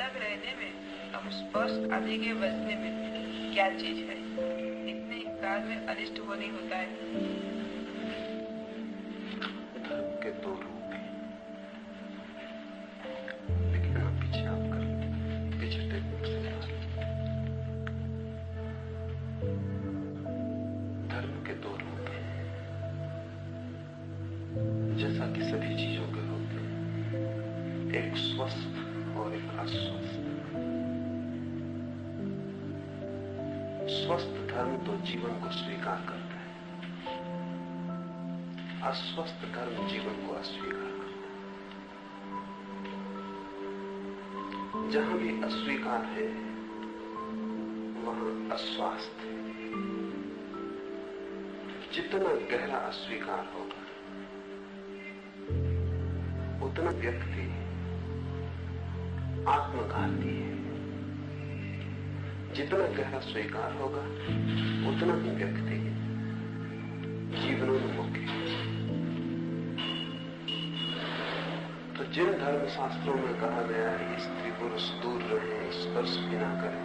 अलग रहने में, हम स्पष्ट आदि के बचने में क्या चीज है? इतने इंकार में अनिष्ट वो नहीं होता है। धर्म के दो रूप हैं, लेकिन आप पीछे आप कर पीछे टेक्निक से जा रहे। धर्म के दो रूप हैं, जैसा कि सभी चीजों के होते हैं, एक स्वस्थ और एक अस्वस्थ। स्वस्थ धर्म तो जीवन को स्वीकार करता है, अस्वस्थ धर्म जीवन को अस्वीकार करता है। जहां भी अस्वीकार है वहां अस्वास्थ्य है। जितना गहरा अस्वीकार होगा उतना व्यक्ति आत्मघाती है। जितना गहरा स्वीकार होगा उतना ही व्यक्ति जीवनोन्मुख है। तो जिन धर्म शास्त्रों में कहा गया है स्त्री पुरुष दूर रहें, स्पर्श भी ना करें,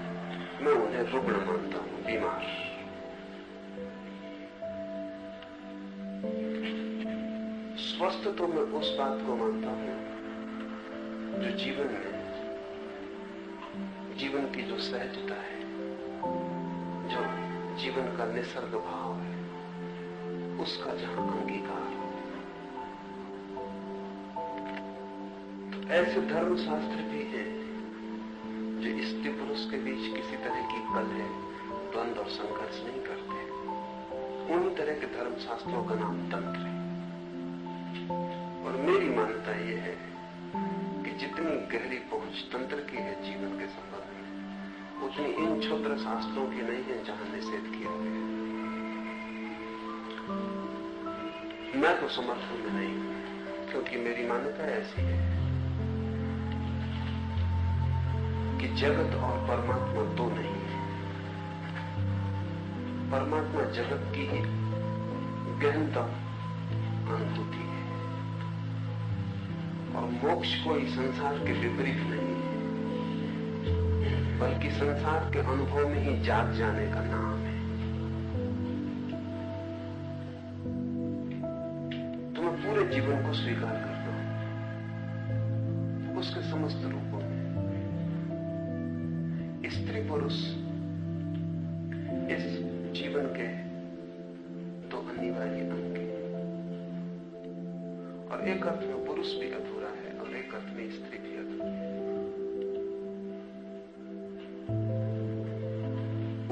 मैं उन्हें रुग्ण मानता हूं, बीमार। स्वस्थ तो मैं उस बात को मानता हूं जो जीवन में, जीवन की जो सहजता है, जो जीवन का निसर्ग भाव है, उसका जहां अंगीकार हो। तो ऐसे धर्म शास्त्र भी हैं जो स्त्री पुरुष के बीच किसी तरह की कलह, द्वंद्व और संघर्ष नहीं करते। उन्हीं तरह के धर्म शास्त्रों का नाम तंत्र है। और मेरी मान्यता यह है कि जितनी गहरी पहुंच तंत्र की है जीवन के संबंध में, उतनी इन क्षुद्र शास्त्रों की नहीं है जहां निषेध किया गया। मैं तो समर्थन में नहीं हूं, क्योंकि मेरी मान्यता ऐसी है कि जगत और परमात्मा दो नहीं है। परमात्मा जगत की ही गहनतम अनुभूति है, और मोक्ष कोई संसार के विपरीत नहीं है, बल्कि संसार के अनुभव में ही जाग जाने का नाम है। तो मैं पूरे जीवन को स्वीकार करता हूं, उसके समस्त रूपों में। स्त्री पुरुष इस जीवन के दो अनिवार्य अंग हैं, और एक अर्थ में पुरुष भी अधूरा है और एक अर्थ में स्त्री भी अधूरी है।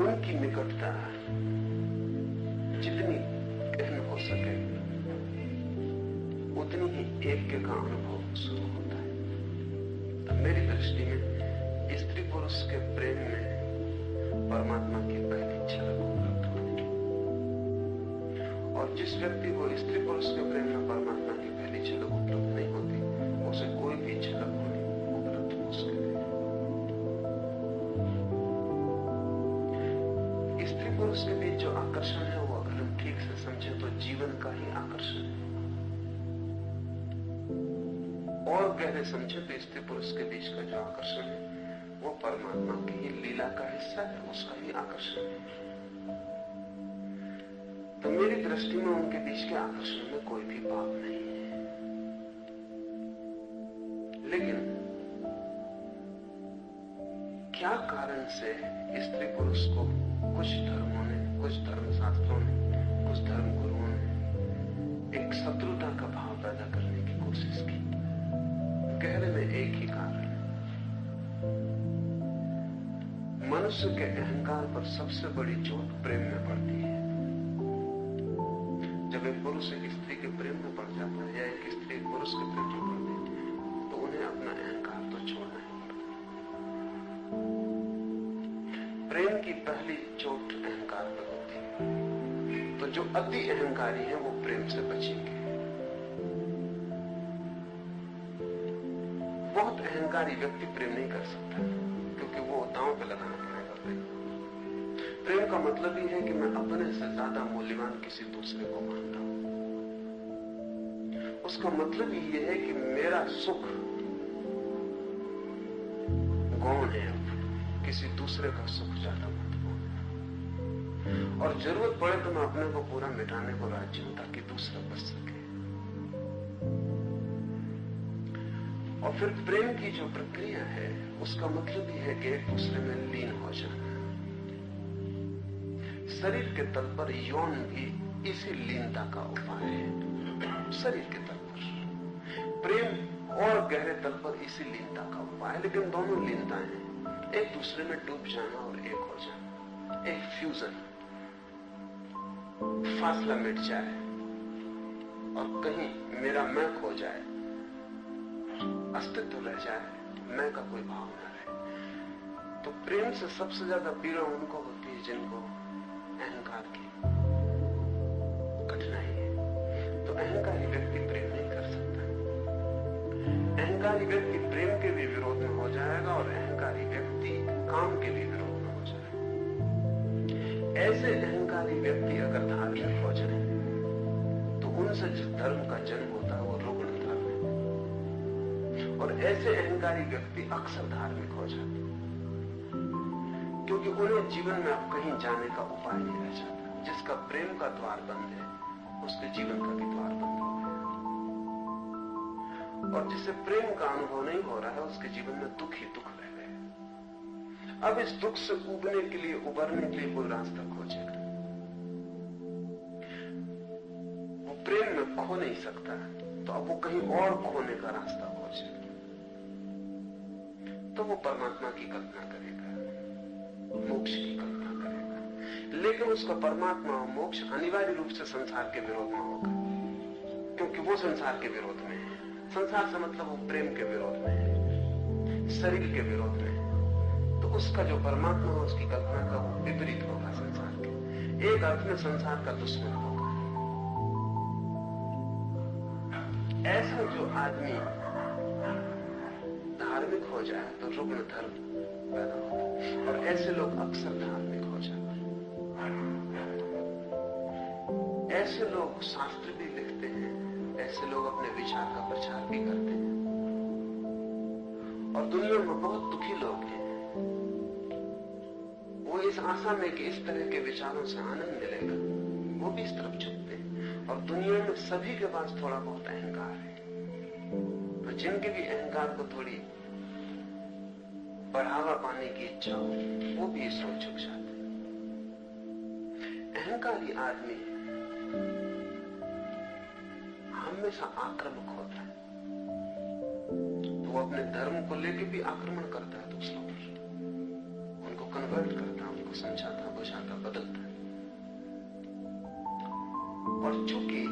उनकी निकटता जितनी गहन हो सके उतनी ही ऐक्य का अनुभव शुरू होता है। तो मेरी दृष्टि में स्त्री पुरुष के प्रेम में परमात्मा की पहली झलक उपलब्ध होती है, और जिस व्यक्ति को स्त्री पुरुष के प्रेम में परमात्मा की पहली झलक उपलब्ध नहीं होती, उसे कोई भी झलक होनी उपलब्ध मुश्किल है। स्त्री पुरुष के बीच जो आकर्षण है वो अगर हम ठीक से समझे तो जीवन का ही आकर्षण है, और गहरे समझे तो स्त्री पुरुष के बीच का जो आकर्षण है वो परमात्मा की ही लीला का हिस्सा है, उसका ही आकर्षण है। तो मेरी दृष्टि में उनके बीच के आकर्षण में कोई भी पाप नहीं है। लेकिन क्या कारण से स्त्री पुरुष को कुछ धर्मों ने, कुछ धर्म शास्त्रों ने, कुछ धर्म गुरुओं ने एक शत्रुता का भाव पैदा करने की कोशिश की? गहरे में एक ही कारण है। मनुष्य के अहंकार पर सबसे बड़ी चोट प्रेम में पड़ती है। जब एक पुरुष एक स्त्री के प्रेम में पड़ जाता है या एक स्त्री एक पुरुष के प्रेम में पड़ती है तो उन्हें अपना अहंकार तो छोड़ना ही पड़ता है। प्रेम की पहली चोट अहंकार पर होती है, तो जो अति अहंकारी है वो प्रेम से बचेंगे। बहुत अहंकारी व्यक्ति प्रेम नहीं कर सकता, क्योंकि वो दांव पे लगाना पड़ेगा प्रेम। प्रेम का मतलब ही है कि मैं अपने से ज्यादा मूल्यवान किसी दूसरे को मानता हूं। उसका मतलब ही यह है कि मेरा सुख गौण है, किसी दूसरे का सुख ज्यादा महत्वपूर्ण है। और जरूरत पड़े तो मैं अपने को पूरा मिटाने को राजी हूं ताकि दूसरा बच सके। और फिर प्रेम की जो प्रक्रिया है उसका मतलब ही है कि एक दूसरे में लीन हो जाना। शरीर के तल पर यौन भी इसी लीनता का उपाय है। शरीर के तल पर प्रेम और गहरे तल पर इसी लीनता का उपाय है। लेकिन दोनों लीनताएं हैं, एक दूसरे में डूब जाना और एक हो जाना, एक फ्यूजन, फासला मिट जाए और कहीं मेरा मैं खो जाए, अस्तित्व रह जाए, मैं का कोई भाव न रहे। तो प्रेम से सबसे ज्यादा पीड़ा उनको होती है जिनको अहंकार की कठिनाई है। तो अहंकारी व्यक्ति प्रेम नहीं कर सकता। अहंकारी व्यक्ति प्रेम के भी विरोध में हो जाएगा और अहंकारी व्यक्ति काम के भी विरोध में हो जाएगा। ऐसे अहंकारी व्यक्ति अगर धार्मिक हो जाए तो उनसे जिस धर्म का जन्म होता है वो रुग्ण धर्म है। और ऐसे अहंकारी व्यक्ति अक्सर धार्मिक हो जाते हैं क्योंकि उन्हें जीवन में अब कहीं जाने का उपाय नहीं रह जाता। जिसका प्रेम का द्वार बंद है उसके जीवन का भी द्वार बंद हो गया। और जिसे प्रेम का अनुभव नहीं हो रहा है उसके जीवन में दुख ही दुख रह गए। अब इस दुख से उबरने के लिए कोई रास्ता खोजेगा। वो प्रेम में खो नहीं सकता तो अब वो कहीं और खोने का रास्ता खोजेगा। तो वो परमात्मा की कल्पना करेगा, मोक्ष की कल्पना करेगा। लेकिन उसका परमात्मा और मोक्ष अनिवार्य रूप से संसार के विरोध में होगा क्योंकि वो संसार के विरोध में है। संसार से मतलब वो प्रेम के विरोध में है, शरीर के विरोध में है। तो उसका जो परमात्मा है उसकी कल्पना का वो विपरीत होगा संसार के। एक अर्थ में संसार का दुश्मन होगा। ऐसा जो आदमी धार्मिक हो जाए तो रुग्ण धर्म पैदा होता है और ऐसे लोग अक्सर धार्मिक हो जाते हैं। ऐसे लोग शास्त्र भी लिखते हैं, ऐसे लोग अपने विचार का प्रचार भी करते हैं और दुनिया में बहुत दुखी लोग हैं। वो इस आशा में कि इस तरह के विचारों से आनंद मिलेगा वो भी इस तरफ झुकते हैं। और दुनिया में सभी के पास थोड़ा बहुत अहंकार है तो जिनके भी अहंकार को थोड़ी बढ़ावा पाने की इच्छा हो वो भी इस ओर झुक जाते हैं। अहंकारी आदमी हमेशा आक्रामक होता है तो वो अपने धर्म को लेकर भी आक्रमण करता है दूसरों पर, उनको कन्वर्ट करता है, उनको समझाता, बुझाता, बदलता है। और चूंकि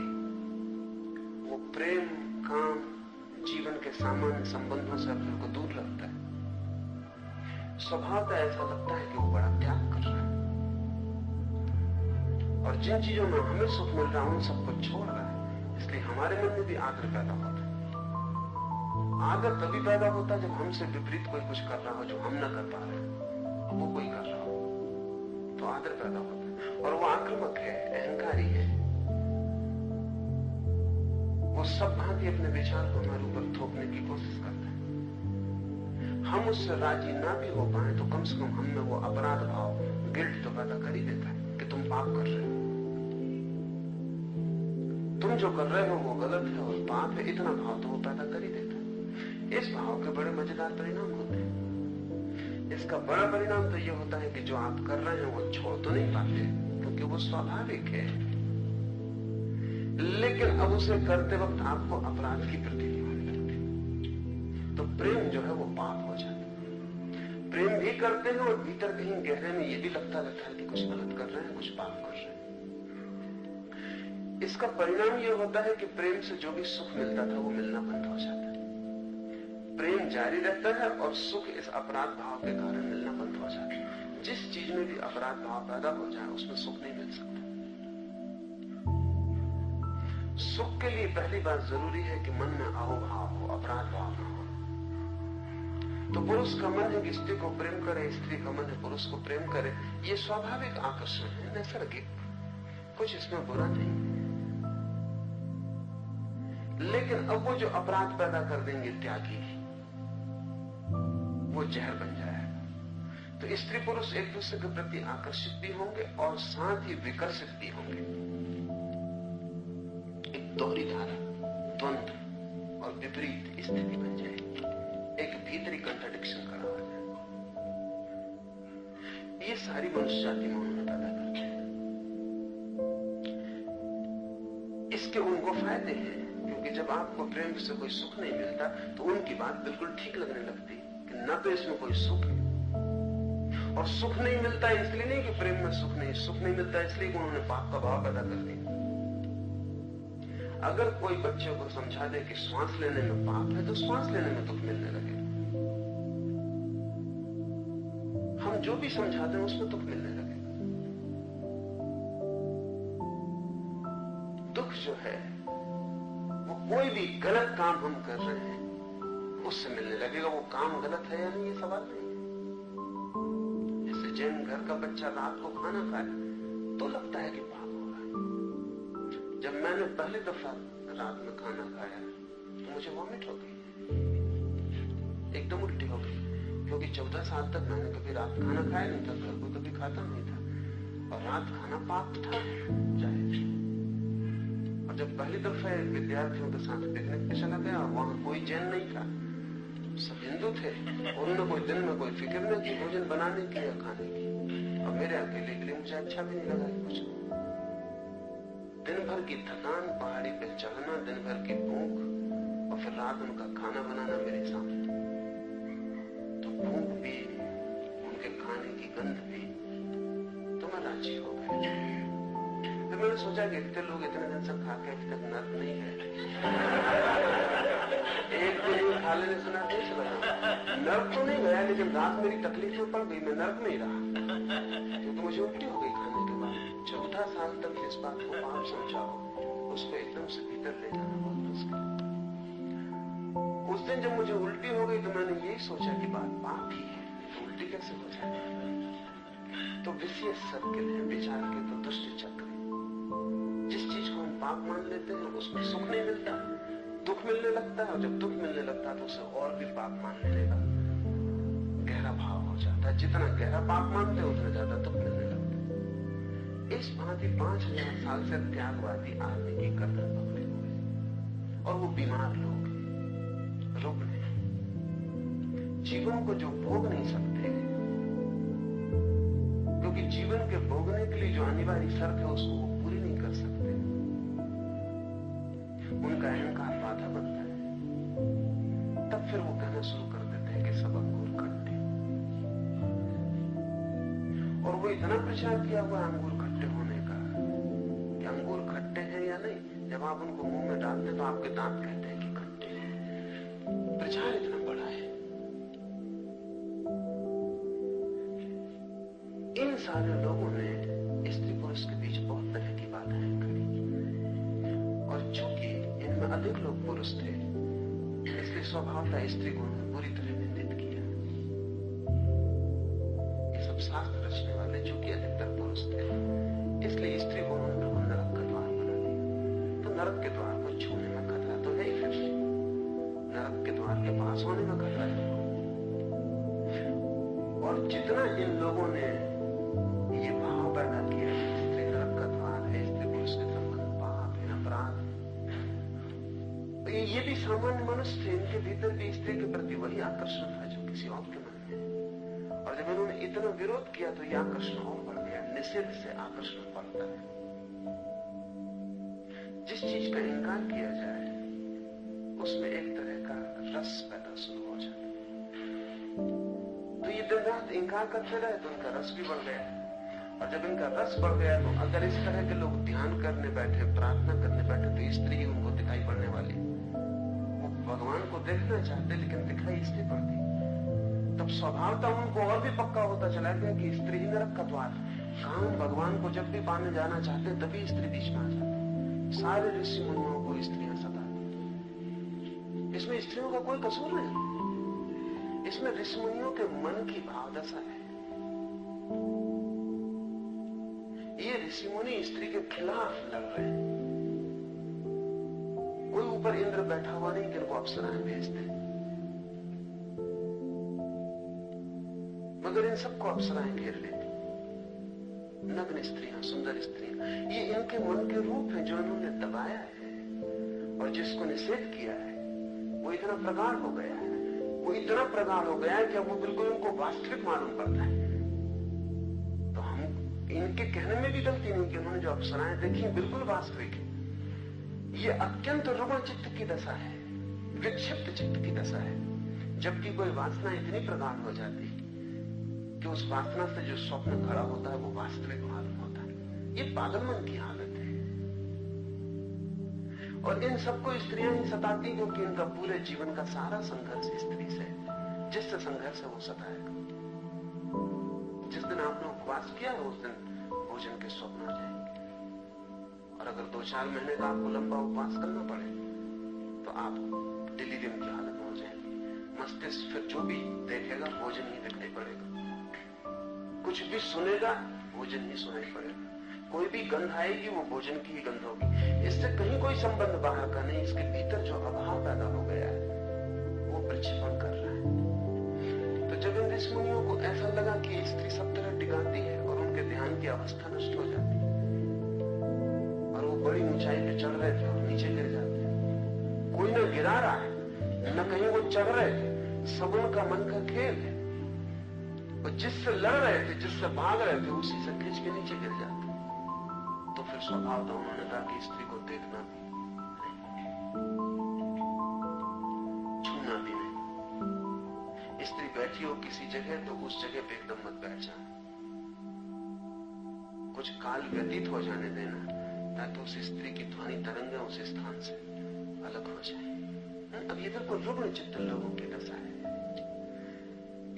वो प्रेम, काम, जीवन के सामान्य संबंधों से अपने को दूर रखता है, स्वभाव का ऐसा लगता है कि वो बड़ा त्याग कर रहा है और जिन चीजों में हमें सुख मिल रहा है उन सबको छोड़ रहा है। इसलिए हमारे मन में भी आदर पैदा होता है। आदर तभी पैदा होता है जब हमसे विपरीत कोई कुछ कर रहा हो जो हम न कर पा रहे हैं, वो कोई कर रहा हो तो आदर पैदा होता है। और वो आक्रामक है, अहंकारी है, वो सब भांति अपने विचार को हमारे ऊपर थोपने की कोशिश करता है। हम उससे राजी ना भी हो पाए तो कम से कम हम में वो अपराध भाव, गिल्ट तो पैदा कर ही देता है कि तुम पाप कर रहे हो, तुम जो कर रहे हो वो गलत है और पाप है। इतना भाव तो वो पैदा कर ही देता है। इस भाव के बड़े मजेदार परिणाम होते हैं। इसका बड़ा परिणाम तो ये होता है कि जो आप कर रहे हैं वो छोड़ तो नहीं पाते क्योंकि वो स्वाभाविक है, लेकिन अब उसे करते वक्त आपको अपराध की प्रतीति होने लगती। तो प्रेम जो है वो पाप हो जाता है। प्रेम भी करते हैं और भीतर कहीं गहरे में ये भी लगता रहता है कि कुछ गलत कर रहे हैं, कुछ पाप कर रहे हैं। इसका परिणाम ये होता है कि प्रेम से जो भी सुख मिलता था वो मिलना बंद हो जाता है। प्रेम जारी रहता है और सुख इस अपराध भाव के कारण मिलना बंद हो जाता है। जिस चीज में भी अपराध भाव पैदा हो जाए उसमें सुख नहीं मिल सकता। सुख के लिए पहली बात जरूरी है कि मन में अहोभाव हो, अपराध भाव न हो। तो पुरुष का मन है कि स्त्री को प्रेम करे, स्त्री का मन है पुरुष को प्रेम करे। ये स्वाभाविक आकर्षण है, नैसर्गिक, कुछ इसमें बुरा नहीं। लेकिन अब वो जो अपराध पैदा कर देंगे त्यागी, वो जहर बन जाए। तो स्त्री पुरुष एक दूसरे के प्रति आकर्षित भी होंगे और साथ ही विकर्षित भी होंगे। एक दोहरी धारा, द्वंद्व और विपरीत स्थिति बन जाएगी, एक भीतरी कंट्राडिक्शन खड़ा हो जाए। ये सारी मनुष्य जाति में उन्होंने पैदा करते हैं। इसके उनको फायदे हैं, क्योंकि जब आपको प्रेम से कोई सुख नहीं मिलता तो उनकी बात बिल्कुल ठीक लगने लगती कि न तो इसमें कोई सुख है, और सुख नहीं मिलता इसलिए नहीं कि प्रेम में सुख नहीं मिलता इसलिए कि उन्होंने पाप का भाव पैदा कर दिया। अगर कोई बच्चे को समझा दे कि श्वास लेने में पाप है तो श्वास लेने में दुख मिलने लगे। हम जो भी समझा दें उसमें दुख मिलने लगे। दुख जो है वो कोई भी गलत काम हम कर रहे हैं उससे मिलने लगेगा। वो काम गलत है या नहीं ये सवाल नहीं। जैसे जैन घर का बच्चा रात को खाना खाए तो लगता है कि पाप हो रहा है। जब मैंने पहली दफा रात में खाना खाया तो मुझे वॉमिट हो गई, एकदम उल्टी हो गई, क्योंकि 14 साल तक मैंने कभी रात खाना खाया नहीं था, घर को कभी खाता नहीं था, और रात खाना पाप था चाहे। और जब पहली दफा विद्यार्थियों के साथ पिकनिक पे चला गया, वहां कोई जैन नहीं था, सब हिंदू थे, और उन्होंने कोई दिन में कोई फिक्र नहीं की भोजन बनाने की या खाने की। और मेरे अकेले के लिए मुझे अच्छा भी नहीं लगा कुछ। दिन भर की थकान, पहाड़ी पे चढ़ना, दिन भर की भूख, और फिर रात उनका खाना बनाना मेरे सामने, तो भूख भी, उनके खाने की गंध भी, तो मैं राजी हो गया। फिर मैंने सोचा कि इतने लोग इतने दिन से खा के अभी तक नर्क नहीं गए, एक दिन खा लेने से नर्क नहीं चला जाऊंगा। नर्क तो नहीं गया, लेकिन रात मेरी तकलीफें पड़ गई, मैं नर्क में ही रहा, क्योंकि मुझे उल्टी हो गई खाने के बाद। 14 साल तक इस बात को पाप समझा हो, उसको एकदम से भीतर ले जाना बहुत मुश्किल। उस दिन जब मुझे उल्टी हो गई तो मैंने यही सोचा कि बात पाप ही है, तो उल्टी कैसे हो जाए। तो विषय सर्किल है, विचार के तो दुष्ट चक्र। जिस चीज को हम पाप मान लेते हैं उसमें सुख नहीं मिलता, दुख मिलने लगता है, और जब दुख मिलने लगता है तो उसे और भी पाप मान लेने का गहरा भाव हो जाता है। जितना गहरा पाप मानते हैं उतना ज्यादा दुख मिलने लगता है। इस भांति 5000 साल से त्यागवादी आदमी की गर्दन पकड़े हुए, और वो बीमार लोग, रुग्ण हैं, जीवन को जो भोग नहीं सकते, क्योंकि जीवन के भोगने के लिए जो अनिवार्य शर्त है उसको वो पूरी नहीं कर सकते। उनका अहंकार बाधा बनता है। तब फिर वो कहना शुरू कर देते हैं कि सब अंगूर खट्टे, और वो इतना प्रचार किया हुआ अंगूर खट्टे होने का कि अंगूर खट्टे हैं या नहीं, जब आप उनको मुंह में डालते हैं तो आपके दांत कहते हैं कि खट्टे हैं। प्रचार इतना बड़ा है। इन सारे लोगों ने स्त्री पुरुष के बीच बहुत तरह की बाधाएं करी, और चूंकि इनमें अधिक लोग पुरुष थे इसलिए स्वभावतः स्त्री को उन्होंने बुरी तरह निंदित किया। ये सब शास्त्र रचने वाले चूंकि अधिकतर पुरुष थे इसलिए स्त्री को उन्होंने बिल्कुल नरक का द्वार बना दिया। तो नरक के द्वार को छूने में खतरा तो है ही, फिर नरक के द्वार के पास होने में खतरा है। और जितना इन लोगों ने ये भाव पैदा किया स्त्री नरक का द्वार है, स्त्री पुरुष के संबंध पाप है, अपराध, तो ये भी सामान्य मनुष्य थे, इनके भीतर भी स्त्री के प्रति वही आकर्षण था जो किसी और के मन में। और जब इन्होंने इतना विरोध किया तो ये आकर्षण और बढ़ गया। निषेध से आकर्षण बढ़ता है। जिस चीज का इनकार किया जाए उसमें एक तरह का रस पैदा शुरू हो जाता है। तो ये दिन रात इनकार करते रहे तो उनका रस भी बढ़ गया, और जब इनका रस बढ़ गया तो अगर इस तरह के लोग ध्यान करने बैठे, प्रार्थना करने बैठे, तो स्त्री ही उनको दिखाई पड़ने वाली। वो भगवान को देखना चाहते लेकिन दिखाई स्त्री पड़ती, तब स्वभावतः उनको और भी पक्का होता चला गया कि स्त्री ही नरक का द्वार। काम भगवान को जब भी पाने जाना चाहते तभी स्त्री बीच में आ जाती। सारे ऋषि मुनियों को स्त्रियां सताती। इसमें स्त्रियों का कोई कसूर नहीं, इसमें ऋषि मुनियों के मन की भावदशा है। ये ऋषि मुनि स्त्री के खिलाफ लड़ रहे हैं। कोई ऊपर इंद्र बैठा हुआ नहीं कि इनको अप्सराएं भेजते, मगर इन सबको अप्सराएं घेर लेती, नग्न स्त्रियां, सुंदर स्त्रियां। ये इनके मन के रूप हैं जो इन्होंने दबाया है, और जिसको निषेध किया है वो इतना प्रगाढ़ हो गया है, वो इतना प्रगाढ़ हो गया है कि अब वो बिल्कुल उनको वास्तविक मालूम पड़ता है। तो हम इनके कहने में भी गलती नहीं कि उन्होंने जो अप्सराएं देखी बिल्कुल वास्तविक है। ये अत्यंत रुग्ण चित्त की दशा है, विक्षिप्त चित्त की दशा है, जबकि कोई वासना इतनी प्रगाढ़ हो जाती कि उस वासना से जो स्वप्न खड़ा होता है वो वास्तविक मालूम होता है। ये पागलमन की हालत है। और इन सबको स्त्रियां ही सताती क्योंकि इनका पूरे जीवन का सारा संघर्ष स्त्री से, जिससे संघर्ष है वो सताएगा। जिस दिन आपने उपवास किया है उस दिन भोजन के स्वप्न आ जाएंगे, और अगर 2-4 महीने का आपको लंबा उपवास करना पड़े तो आप डिलीरियम की हालत में हो जाएंगे। मस्तिष्क फिर जो भी देखेगा भोजन ही दिखने पड़ेगा, कुछ भी सुनेगा भोजन ही सुनाई पड़ेगा, कोई भी गंध आएगी वो भोजन की ही गंध होगी। इससे कहीं कोई संबंध बाहर का नहीं, इसके भीतर जो अभाव पैदा हो गया है वो प्रक्षेपण कर रहा है। तो जब इन ऋषि मुनियों को ऐसा लगा कि स्त्री सब तरह टिकाती है और उनके ध्यान की अवस्था नष्ट हो जाती है, और वो बड़ी ऊंचाई पे चढ़ रहे थे और नीचे गिर जाते, कोई न गिरा रहा है न कहीं वो चढ़ रहे थे, सब उनका मन का खेल है। और जिससे लड़ रहे थे, जिससे भाग रहे थे, उसी से खींच के नीचे गिर जाते। तो फिर स्वभाव था उन्होंने कहा कि स्त्री को देखना भी नहीं, छूना भी नहीं। स्त्री बैठी हो किसी जगह तो उस जगह पे एकदम मत बैठ जाना, कुछ काल व्यतीत हो जाने देना ताकि उस स्त्री की ध्वनि तरंगें उस स्थान से अलग हो जाए। अब ये बिल्कुल रुग्ण चित्त लोगों की दशा है।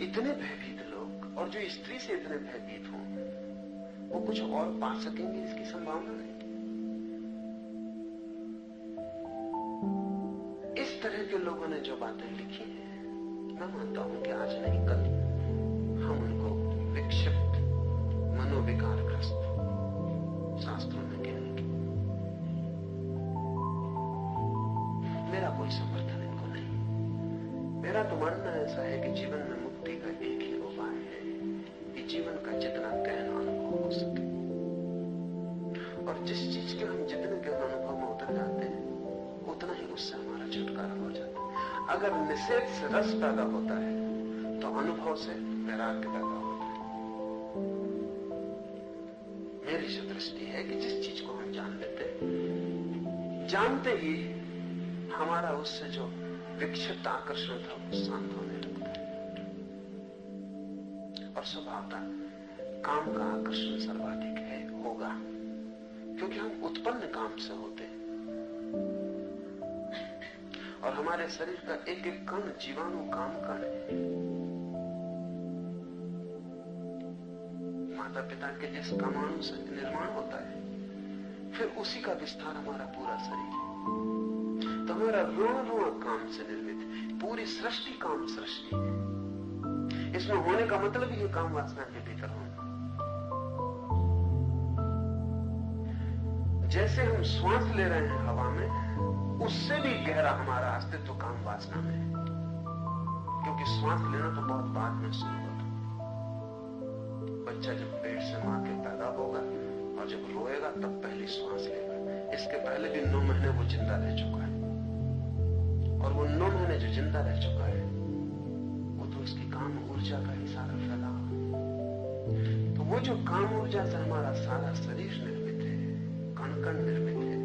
इतने भयभीत लोग, और जो स्त्री से इतने भयभीत हों, वो कुछ और पा सकेंगे इसकी संभावना नहीं। इस तरह के लोगों ने जो बातें लिखी हैं, मैं मानता हूं कि आज नहीं कल हम उनको विक्षिप्त, मनोविकारग्रस्त शास्त्रों में गिनेंगे। मेरा कोई समर्थन इनको नहीं। मेरा तो मानना ऐसा है कि जीवन में मुक्ति का एक ही उपाय है कि जीवन का जितना गहन अनुभव हो सके, और जिस चीज के हम जितने गहन अनुभव में उतर जाते हैं उतना ही उससे हमारा छुटकारा हो जाता है। अगर निषेध से रस पैदा होता है तो अनुभव से वैराग्य पैदा होता है। मेरी जो दृष्टि है कि जिस चीज को हम जान लेते, जानते ही हमारा उससे जो विक्षिप्त आकर्षण था वो शांत होने लगता है, और स्वभावतः काम का आकर्षण सर्वाधिक है, होगा, क्योंकि हम उत्पन्न काम से होते हैं, और हमारे शरीर का एक एक कण जीवाणु काम कण है। माता पिता के जिस कामाणु से निर्माण होता है, फिर उसी का विस्तार हमारा पूरा शरीर है। तो हमारा रोण काम से निर्मित है, पूरी सृष्टि काम सृष्टि है। इसमें होने का मतलब ही काम वासना के भीतर होना। जैसे हम श्वास ले रहे हैं हवा में, उससे भी गहरा हमारा अस्तित्व काम वासना में है, क्योंकि श्वास लेना तो बहुत बाद में शुरू होता। बच्चा जब पेट से मां के पैदा होगा और जब रोएगा तब पहली श्वास लेगा। इसके पहले भी 9 महीने वो जिंदा रह चुका है, और वो 9 महीने जो जिंदा रह चुका है वो तो उसकी काम ऊर्जा का ही सारा फैलाव। तो वो जो काम ऊर्जा से हमारा सारा शरीर निर्मित है, कण कण निर्मित है,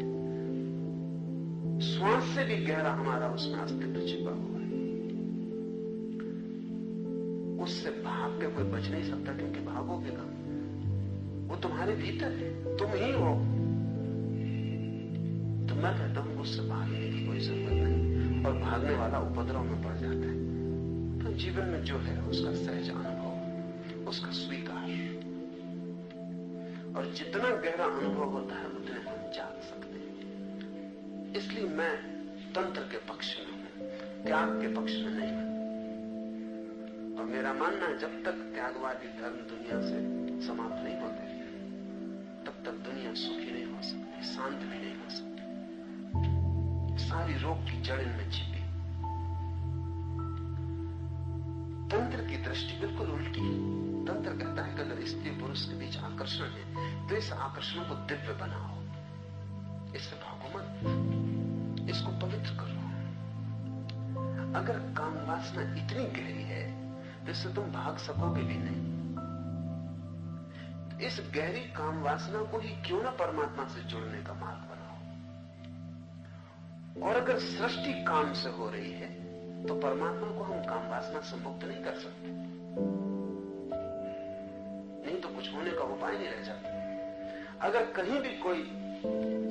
श्वास से भी गहरा हमारा उसमें अस्तित्व छिपा हुआ है। उससे भाग के कोई बच नहीं सकता, क्योंकि भागोगे कहां? वो तुम्हारे भीतर है, तुम ही हो। तो मैं कहता हूं उससे भागने की कोई जरूरत नहीं, और भागने वाला उपद्रव में पड़ जाता है। तो जीवन में जो है उसका सहज अनुभव, उसका स्वीकार, और जितना गहरा अनुभव होता है उतने हम जाग सकते हैं। इसलिए मैं तंत्र के पक्ष में हूं, त्याग के पक्ष में नहीं हूं। और मेरा मानना है जब तक त्यागवादी धर्म दुनिया से समाप्त नहीं होते तब तक दुनिया सुखी नहीं हो सकती, शांत भी नहीं हो सकती। सारी रोग की जड़ इनमें छिपी। तंत्र की दृष्टि बिल्कुल उल्टी है। तंत्र कहता है कि अगर स्त्री पुरुष के बीच आकर्षण है तो इस आकर्षण को दिव्य बनाओ, इससे भागो मत, इसको पवित्र करो। अगर काम वासना इतनी गहरी है तो इससे तुम भाग सकोगे भी नहीं। इस गहरी काम वासना को ही क्यों ना परमात्मा से जुड़ने का मार्ग बनाओ। और अगर सृष्टि काम से हो रही है तो परमात्मा को हम काम वासना से मुक्त नहीं कर सकते, नहीं तो कुछ होने का उपाय नहीं रह जाता। अगर कहीं भी कोई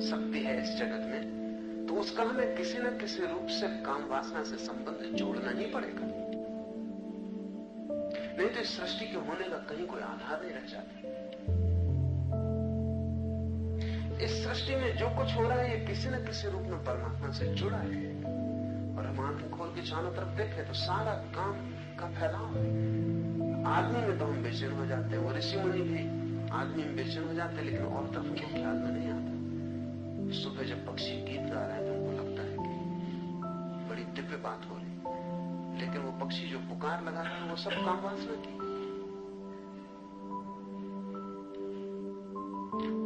शक्ति है इस जगत में तो उसका हमें किसी न किसी रूप से काम वासना से संबंध जोड़ना ही पड़ेगा, नहीं तो इस सृष्टि के होने का कहीं कोई आधार नहीं रह जाता। इस सृष्टि में जो कुछ हो रहा है ये किसी न किसी रूप में परमात्मा से जुड़ा है। और हम आंखें खोल के चारों तरफ देखें तो सारा काम का फैलाव है। आदमी में तो हम बेचैन हो जाते हैं, वो ऋषि मुनि भी आदमी में बेचैन हो जाते हैं, लेकिन और तरफ उनको ख्याल में नहीं आता। सुबह जब पक्षी गीत गा रहे हैं तो उनको लगता है कि बड़ी दिव्य बात हो रही, लेकिन वो पक्षी जो पुकार लगा रहा है वो सब काम वासना की।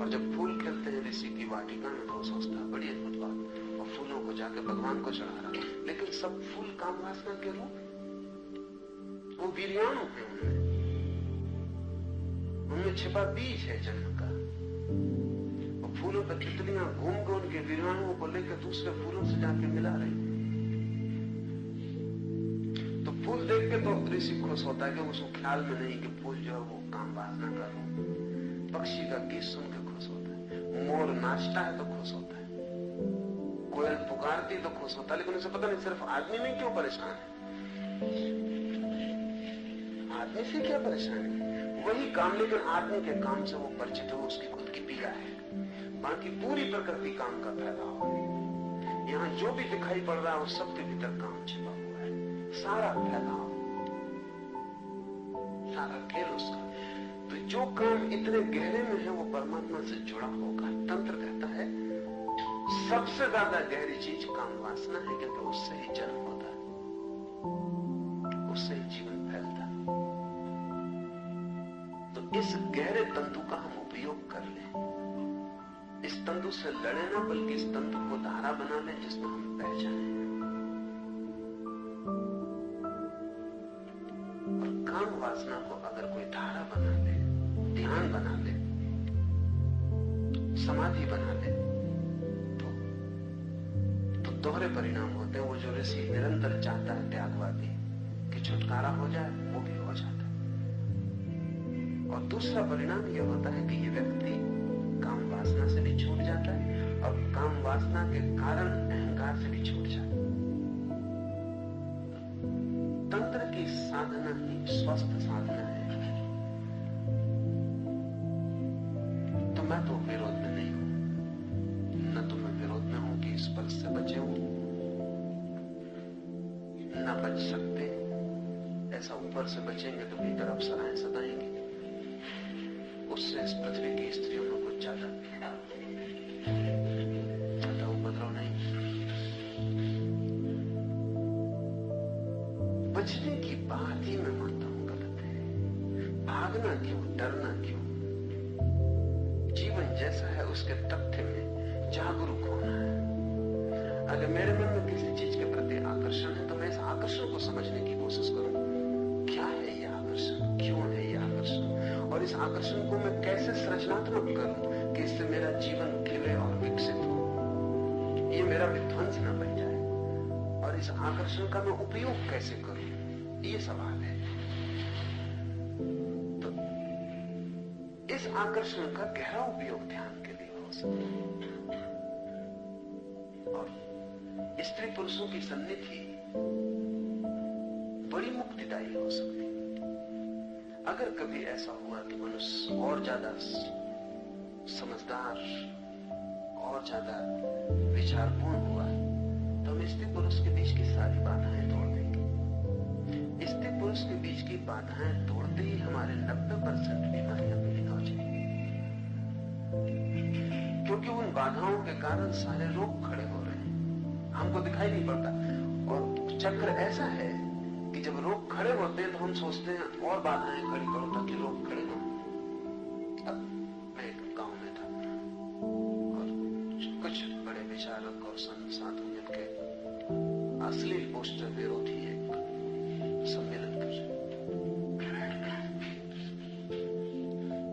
और जब फूल खिलते हैं ऋषि की वाटिका में तो वो सोचता है बड़ी अद्भुत बात, और फूलों को जाके भगवान को चढ़ा रहा है, लेकिन सब फूल काम वासना के रूप, वो वीर्याणु है, उनमें छिपा बीज है जन्म का। और फूलों पर तितलियां घूम के उनके वीर्याणुओं को लेकर दूसरे फूलों से जाके मिला रही। तो फूल देख के तो ऋषि खुश होता है कि उसको ख्याल में नहीं कि फूल जो है वो काम वासना का रूप। पक्षी का गीत सुन के खुश होता है, मोर नाचता है तो खुश होता है, कोयल पुकारती तो खुश होता है, लेकिन उसे पता नहीं सिर्फ आदमी में क्यों परेशान है, आदमी से क्या परेशानी है, वही काम, लेकिन आदमी के काम से वो परिचित है, उसकी खुद की पीड़ा है। बाकी पूरी प्रकृति काम का फैलाव है। यहाँ जो भी दिखाई पड़ रहा है वो सबके भीतर काम छिपा हुआ है, सारा फैलाव, सारा खेल उसका। तो जो काम इतने गहरे में है वो परमात्मा से जुड़ा होगा। तंत्र कहता है सबसे ज्यादा गहरी चीज काम वासना है, क्योंकि उससे ही जन्म होता है, उससे ही जीवन फैलता है। तो इस गहरे तंतु का हम उपयोग कर लें, इस तंतु से लड़े ना, बल्कि इस तंतु को धारा बना लें जिसमें हम बह जाएं। और काम वासना को अगर कोई धारा बना ले, ध्यान बना ले, समाधि बना ले, तो दोहरे परिणाम होते हैं। वो जो ऋषि निरंतर चाहता है त्यागवादी कि छुटकारा हो जाए, वो भी हो जाता है। और दूसरा परिणाम यह होता है कि ये व्यक्ति काम वासना से भी छूट जाता है और काम वासना के कारण अहंकार से भी छूट जाता है। तंत्र की साधना ही स्वस्थ साधना है। तो मैं तो विरोध में नहीं हूं, न तो मैं विरोध में हूं कि स्पर्श से बचे हूं, न बच सकते। ऐसा ऊपर से बचेंगे तो भीतर अप्सराएं सताएंगे, उससे इस पृथ्वी की स्त्रियों में कुछ ज्यादा उपद्रव नहीं। बचने की बात ही मैं मानता हूं गलत है। भागना क्यों, डरना क्यों? जीवन जैसा है उसके तथ्य में जागरूक होना है। अगर मेरे मन में किसी चीज के प्रति आकर्षण है तो मैं इस आकर्षण को समझने की कोशिश करूं। क्या है ये आकर्षण, क्यों है ये आकर्षण, और इस आकर्षण को मैं कैसे सृजनात्मक करूं कि इससे मेरा जीवन खिले और विकसित हो, ये मेरा विध्वंस न बन जाए। और इस आकर्षण का मैं उपयोग कैसे करूं, ये सवाल है। तो इस आकर्षण का गहरा उपयोग ध्यान के लिए हो सकता है। और स्त्री पुरुषों की सन्निधि बड़ी मुक्तिदायी हो सकती है। अगर कभी ऐसा हुआ कि मनुष्य और ज्यादा समझदार, और ज्यादा विचारपूर्ण हुआ, तो हम स्त्री पुरुष के बीच की सारी बाधाएं तोड़ देंगे। स्त्री पुरुष के बीच की बाधाएं तोड़ते ही हमारे 90% बीमारियां विलीन हो जाएंगी, क्योंकि उन बाधाओं के कारण सारे रोग खड़े हो रहे हैं, हमको दिखाई नहीं पड़ता। और चक्र ऐसा है कि जब लोग खड़े होते हैं तो हम सोचते हैं और बाधाएं खड़ी करो ताकि लोग खड़े हों। अब मैं एक गांव में था और कुछ बड़े विचारक और संत साधु मिलकर अश्लील पोस्टर विरोधी एक सम्मेलन कर रहे।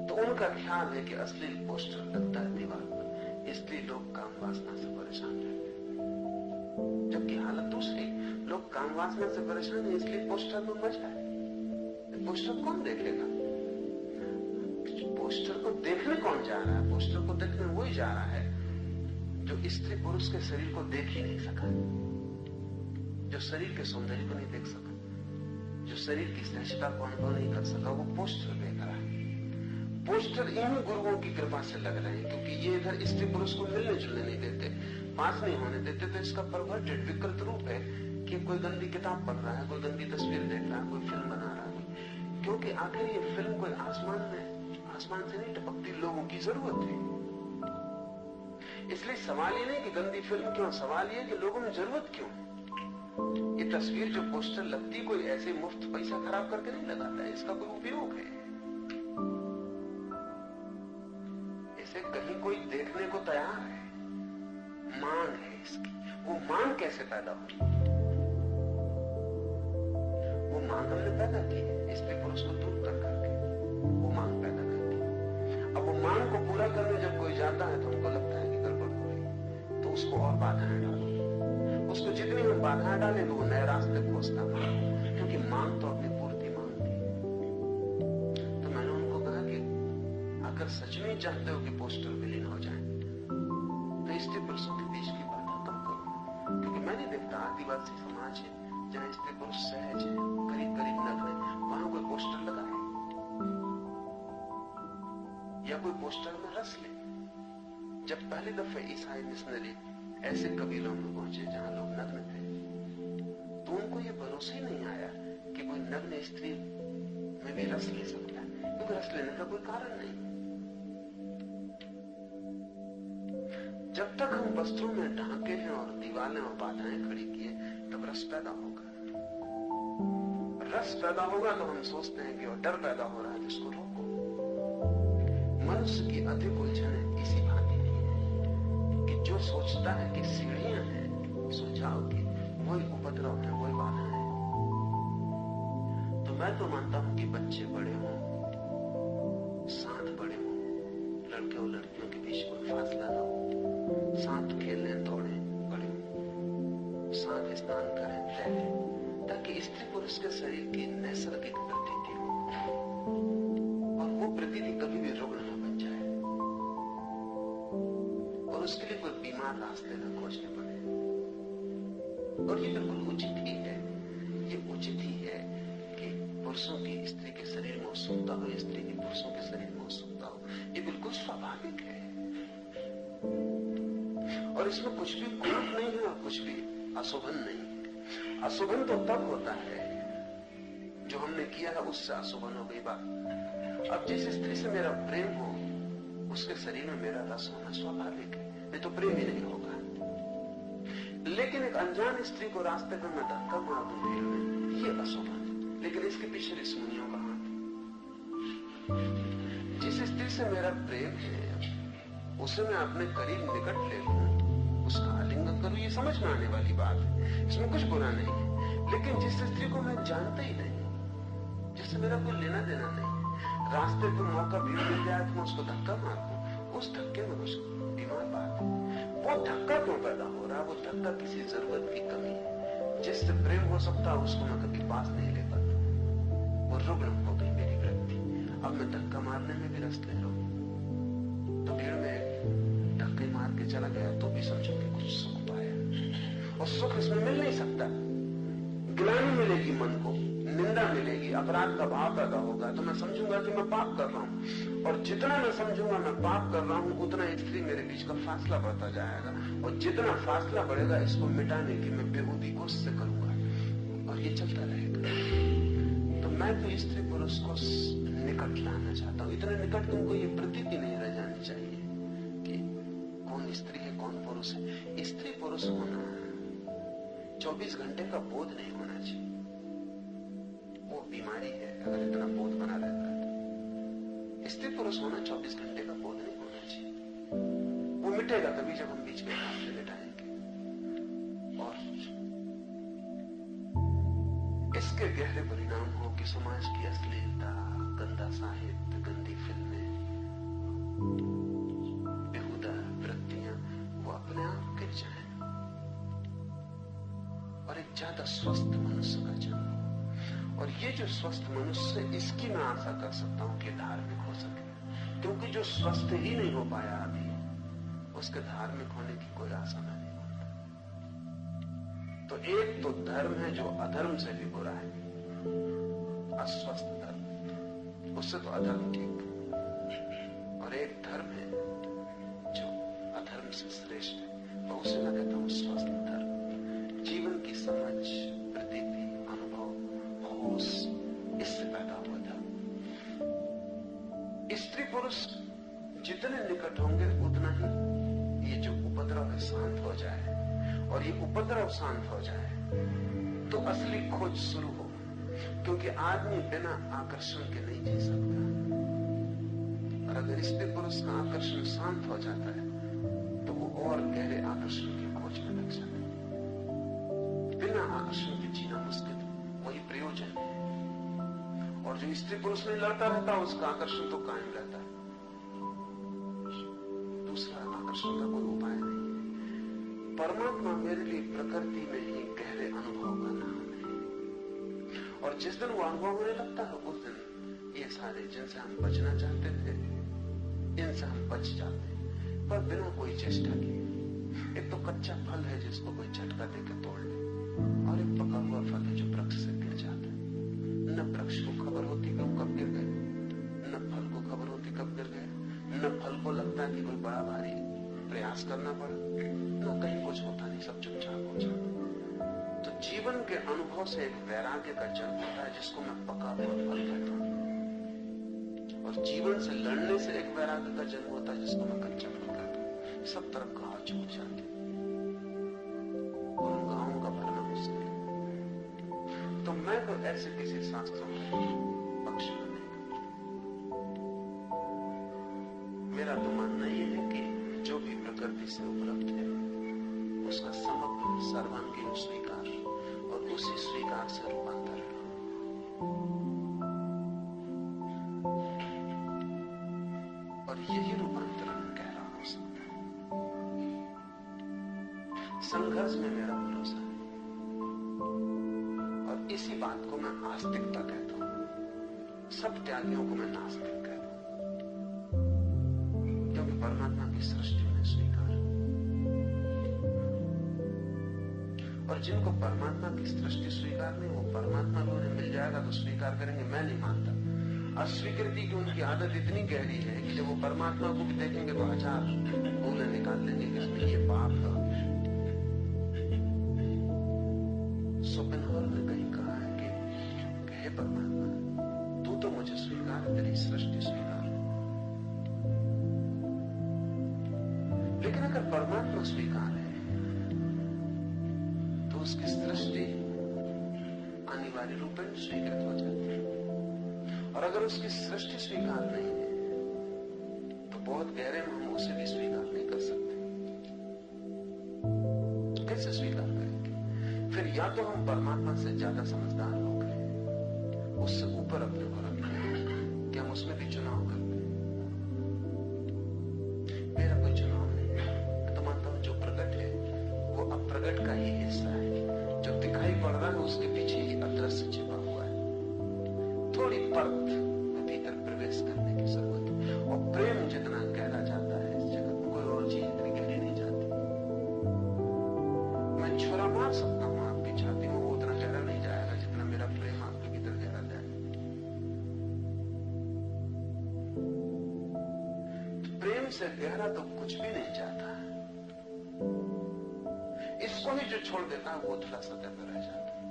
तो उनका ख्याल है कि अश्लील पोस्टर लगता है दीवार पर, इसलिए लोग काम वासना से परेशान रहते हैं। जबकि हालत दूसरी, लोग काम वासना से परेशान है इसलिए पोस्टर में मजा है। पोस्टर कौन देखेगा? पोस्टर को देखने कौन जा रहा है? पोस्टर को देखने वही जा रहा है जो स्त्री पुरुष के शरीर को देख ही नहीं सका, जो शरीर के सौंदर्य को नहीं देख सका, जो शरीर की सहजता को अनुभव नहीं कर सका, वो पोस्टर देख रहा है। पोस्टर इन्हीं गुरुओं की कृपा से लग रहे हैं, क्योंकि ये इधर स्त्री पुरुष को मिलने जुलने नहीं देते, पास नहीं होने देते। तो इसका परवर्टेड विकृत रूप है कि कोई गंदी किताब पढ़ रहा है, कोई गंदी तस्वीर देख रहा है, कोई फिल्म बना रहा है, क्योंकि आखिर ये फिल्म कोई आसमान से नहीं टपकती, लोगों की जरूरत है। इसलिए सवाल ये नहीं कि गंदी फिल्म क्यों, सवाल ये कि लोगों में जरूरत क्यों। ये तस्वीर जो पोस्टर लगती कोई ऐसे मुफ्त पैसा खराब करके नहीं लगाता है, इसका कोई उपयोग है। इसे कहीं कोई देखने को तैयार है, मांग है इसकी। वो मांग कैसे पैदा हुई? वो मांग हमने पैदा की है, स्त्री पुरुष को दूर कर करके वो मांग पैदा करती है। अब वो मांग को पूरा करने जब कोई जाता है तो उनको लगता है कि गड़बड़ हो रही, तो उसको और बाधाएं डालो। उसको जितनी हम बाधाएं डालें वो नए रास्ते खोजता है, क्योंकि मांग तो अपनी पूर्ति मांगती है। तो मैंने उनको कहा कि अगर सच में चाहते हो कि पोस्टर विलीन हो जाए तो स्त्री पुरुषों के बीच की बाधा कम करो, क्योंकि मैं नहीं देखता आदिवासी समाज है जहां स्त्री पुरुष सहज है, करीब करीब नग्न है, वहां कोई पोस्टर लगा है या कोई पोस्टर में रस ले। जब पहली दफे ईसाई मिशनरी ऐसे कबीलों में पहुंचे जहां लोग नग्न थे, तो उनको ये भरोसा ही नहीं आया कि कोई नग्न स्त्री में भी रस ले सकता है, क्योंकि रस लेने का कोई कारण नहीं। जब तक हम वस्त्रों में ढांके हैं और दीवारें और बाधाएं खड़ी किए, तब रस पैदा होगा। रस पैदा होगा तो हम सोचते हैं कि और डर पैदा हो रहा है जिसको रोको। मनुष्य की अधिक उलझन इसी भांति नहीं है कि जो सोचता है कि सीढ़ियां हैं सुलझाव की, वही उपद्रव है, वही बाधा है। तो मैं तो मानता हूं कि बच्चे बड़े हों, साथ बड़े हों, लड़के और लड़कियों के बीच कोई फासला ना हो, साथ खेलें, दौड़ें, बड़े हों, साथ स्नान करें, तैरें, ताकि स्त्री पुरुष के शरीर की नैसर्गिक प्रतीति हो और वो प्रतीति कभी भी रुग्ण न बन जाए और उसके लिए कोई बीमार रास्ते न खोजने पड़े। और ये बिल्कुल उचित ही है, ये उचित ही है कि पुरुषों की स्त्री के शरीर में उत्सुकता हो, स्त्री की पुरुषों के शरीर में उत्सुकता हो, ये बिल्कुल स्वाभाविक है। और इसमें कुछ भी कुरूप नहीं है और कुछ भी अशोभन नहीं है। अशोभन तो तब होता है जो हमने किया है उससे अशोभन हो गई बात। अब जिस स्त्री से मेरा प्रेम हो उसके शरीर में मेरा रस होना स्वाभाविक है, नहीं तो प्रेम ही नहीं होगा। लेकिन एक अनजान स्त्री को रास्ते पर मैं धक्का मार दूं भीड़ में, ये अशोभन है। लेकिन इसके पीछे ऋषिमुनियों का हाथ है। जिस स्त्री से मेरा प्रेम है उसे मैं अपने करीब निकट ले लूं, उसका आलिंगन करूं, ये समझ में आने वाली बात है, इसमें कुछ बुरा नहीं है। लेकिन जिस स्त्री को मैं जानता ही नहीं, जिससे मेरा कोई लेना देना नहीं, रास्ते पर मौका भीड़ मिल जाए तो मैं उसको धक्का मार दूं, उस धक्के में कुछ बीमार बात है। वो धक्का क्यों पैदा हो रहा है? वो धक्का किसी जरूरत की कमी है। जिससे प्रेम हो सकता है उसको मैं कभी पास नहीं ले पाता, वो रुग्ण हो गई मेरी वृत्ति। अब मैं धक्का मारने में भी रस ले रहा हूं, तो भीड़ में धक्के मार के चला गया तो भी समझो कि कुछ सुख पाया, और सुख इसमें मिल नहीं सकता। ग्लानि मिलेगी मन को, निंदा मिलेगी, अपराध का भाव पैदा होगा, तो मैं समझूंगा कि मैं पाप कर रहा हूं, और जितना मैं समझूंगा मैं पाप कर रहा हूं उतना स्त्री मेरे बीच का फासला बढ़ता जाएगा, और जितना फासला बढ़ेगा इसको मिटाने की मैं बेहूदी कोशिश करूंगा, और ये चलता रहेगा। तो मैं तो स्त्री पुरुष को निकट लाना चाहता हूं, इतने निकट तुमको ये प्रतीति नहीं रह जानी चाहिए कि कौन स्त्री है कौन पुरुष है। स्त्री पुरुष होना 24 घंटे का बोध नहीं होना चाहिए। बीमारी है अगर इतना बोध बना रहता है तो। स्त्री पुरुष होना 24 घंटे का बोध नहीं होना चाहिए। वो मिटेगा तभी जब हम बीच में हाथ से मिटाएंगे। और इसके गहरे परिणाम हो कि समाज की अश्लीलता, गंदा साहित्य, गंदी फिल्में, बेहुदा वृत्तियां वो अपने आप गिर जाए और एक ज्यादा स्वस्थ मनुष्य का जन्म हो। और ये जो स्वस्थ मनुष्य, इसकी मैं आशा कर सकता हूं कि धार्मिक हो सके, क्योंकि जो स्वस्थ ही नहीं हो पाया अभी, उसके धार्मिक होने की कोई आशा नहीं होती। तो एक तो धर्म है जो अधर्म से भी बुरा है, अस्वस्थ धर्म, उससे तो अधर्म ठीक। और एक धर्म है जो अधर्म से श्रेष्ठ है, और उसे मैं कहता हूं स्वस्थ धर्म। जीवन की समझ, प्रतीति, अनुभव, होश, इससे पैदा हुआ धर्म। स्त्री पुरुष जितने निकट होंगे उतना ही ये जो उपद्रव है शांत हो जाए, और ये उपद्रव शांत हो जाए तो असली खोज शुरू हो, क्योंकि आदमी बिना आकर्षण के नहीं जी सकता। और अगर स्त्री पुरुष का आकर्षण शांत हो जाता है तो वो और गहरे आकर्षण की खोज में लग जाता है। बिना आकर्षण के जीना मुश्किल, वही प्रयोजन है। और जो स्त्री पुरुष में लड़ता रहता है उसका आकर्षण तो कायम रहता है, दूसरा आकर्षण का कोई उपाय नहीं है। परमात्मा मेरे लिए प्रकृति में ही गहरे अनुभव का नाम है। और जिस दिन वो अनुभव होने लगता है उस दिन ये सारे जिनसे हम बचना चाहते थे, इनसे हम बच जाते हैं, पर बिना कोई चेष्टा किए। एक तो कच्चा फल है जिसको कोई झटका देकर तोड़ ले, और एक पका हुआ फल है जो वृक्ष से गिर जाता है। न वृक्ष को खबर होती कि वो कब गिर गए, न फल को खबर होती कब गिर गए, न फल को लगता है कि कोई बड़ा भारी प्रयास करना पड़ा, न कहीं कुछ होता नहीं, सब चुपचाप हो जाता। तो जीवन के अनुभव से एक वैराग्य का जन्म होता है जिसको मैं पका हुआ फल कहता हूं। और जीवन से लड़ने से एक वैराग्य का जन्म होता है जिसको मैं कच्चा फल कहता हूं। सब तरफ घाव छूट जाते और उन घावों का भरना मुश्किल है। तो मैं तो ऐसे किसी शास्त्रों में पक्ष में नहीं। मेरा तो मानना यह है कि जो भी प्रकृति से उपलब्ध है उसका समग्र सर्वांगीण स्वीकार और उसी स्वीकार से रूपांतरण। और यही रूपांतरण गहरा हो सकता है। संघर्ष में मेरा भरोसा है, और इसी बात को मैं आस्तिकता कहता हूं। सब त्यागियों को मैं नास्तिक कहता हूं, क्योंकि परमात्मा की सृष्टि में स्वीकार। और जिनको परमात्मा की सृष्टि स्वीकार नहीं, वो परमात्मा को उन्हें मिल जाएगा तो स्वीकार करेंगे, मैं नहीं मानता। अस्वीकृति की उनकी आदत इतनी गहरी है कि जब वो परमात्मा को भी देखेंगे तो हजार भूलें निकाल लेंगे कि इसमें ये पाप था। शोपेनहावर ने कहीं कहा है कि हे परमात्मा, तू तो मुझे स्वीकार, तेरी सृष्टि स्वीकार। लेकिन अगर परमात्मा स्वीकार है तो उसकी सृष्टि अनिवार्य रूप में स्वीकृत हो जाती है। और अगर उसकी सृष्टि स्वीकार नहीं है तो बहुत गहरे में हम उसे भी स्वीकार नहीं कर सकते। कैसे स्वीकार करेंगे? फिर या तो हम परमात्मा से ज्यादा समझदार हो गए, उससे ऊपर अपने को रख लें कि हम उसमें भी चुनाव करते हैं। मेरा कोई चुनाव नहीं है। मैं तो मानता हूं जो प्रकट है वो अप्रगट का ही हिस्सा है। जो दिखाई पड़ रहा है उसके पीछे ही अदृश्य छिपा हुआ है। थोड़ी परत में भीतर प्रवेश करने की जरूरत है। और प्रेम जितना गहरा जाता है इस जगत में, कोई और चीज इतनी गहरी नहीं जाती। मैं छुरा मार सकता हूं आपकी छाती में, वो उतना गहरा नहीं जाएगा जितना मेरा प्रेम आपके भीतर गहरा जाए। तो प्रेम से गहरा तो कुछ भी नहीं जाता है। इसको ही जो छोड़ देता है वो थोड़ा सतह पर रह जाता है।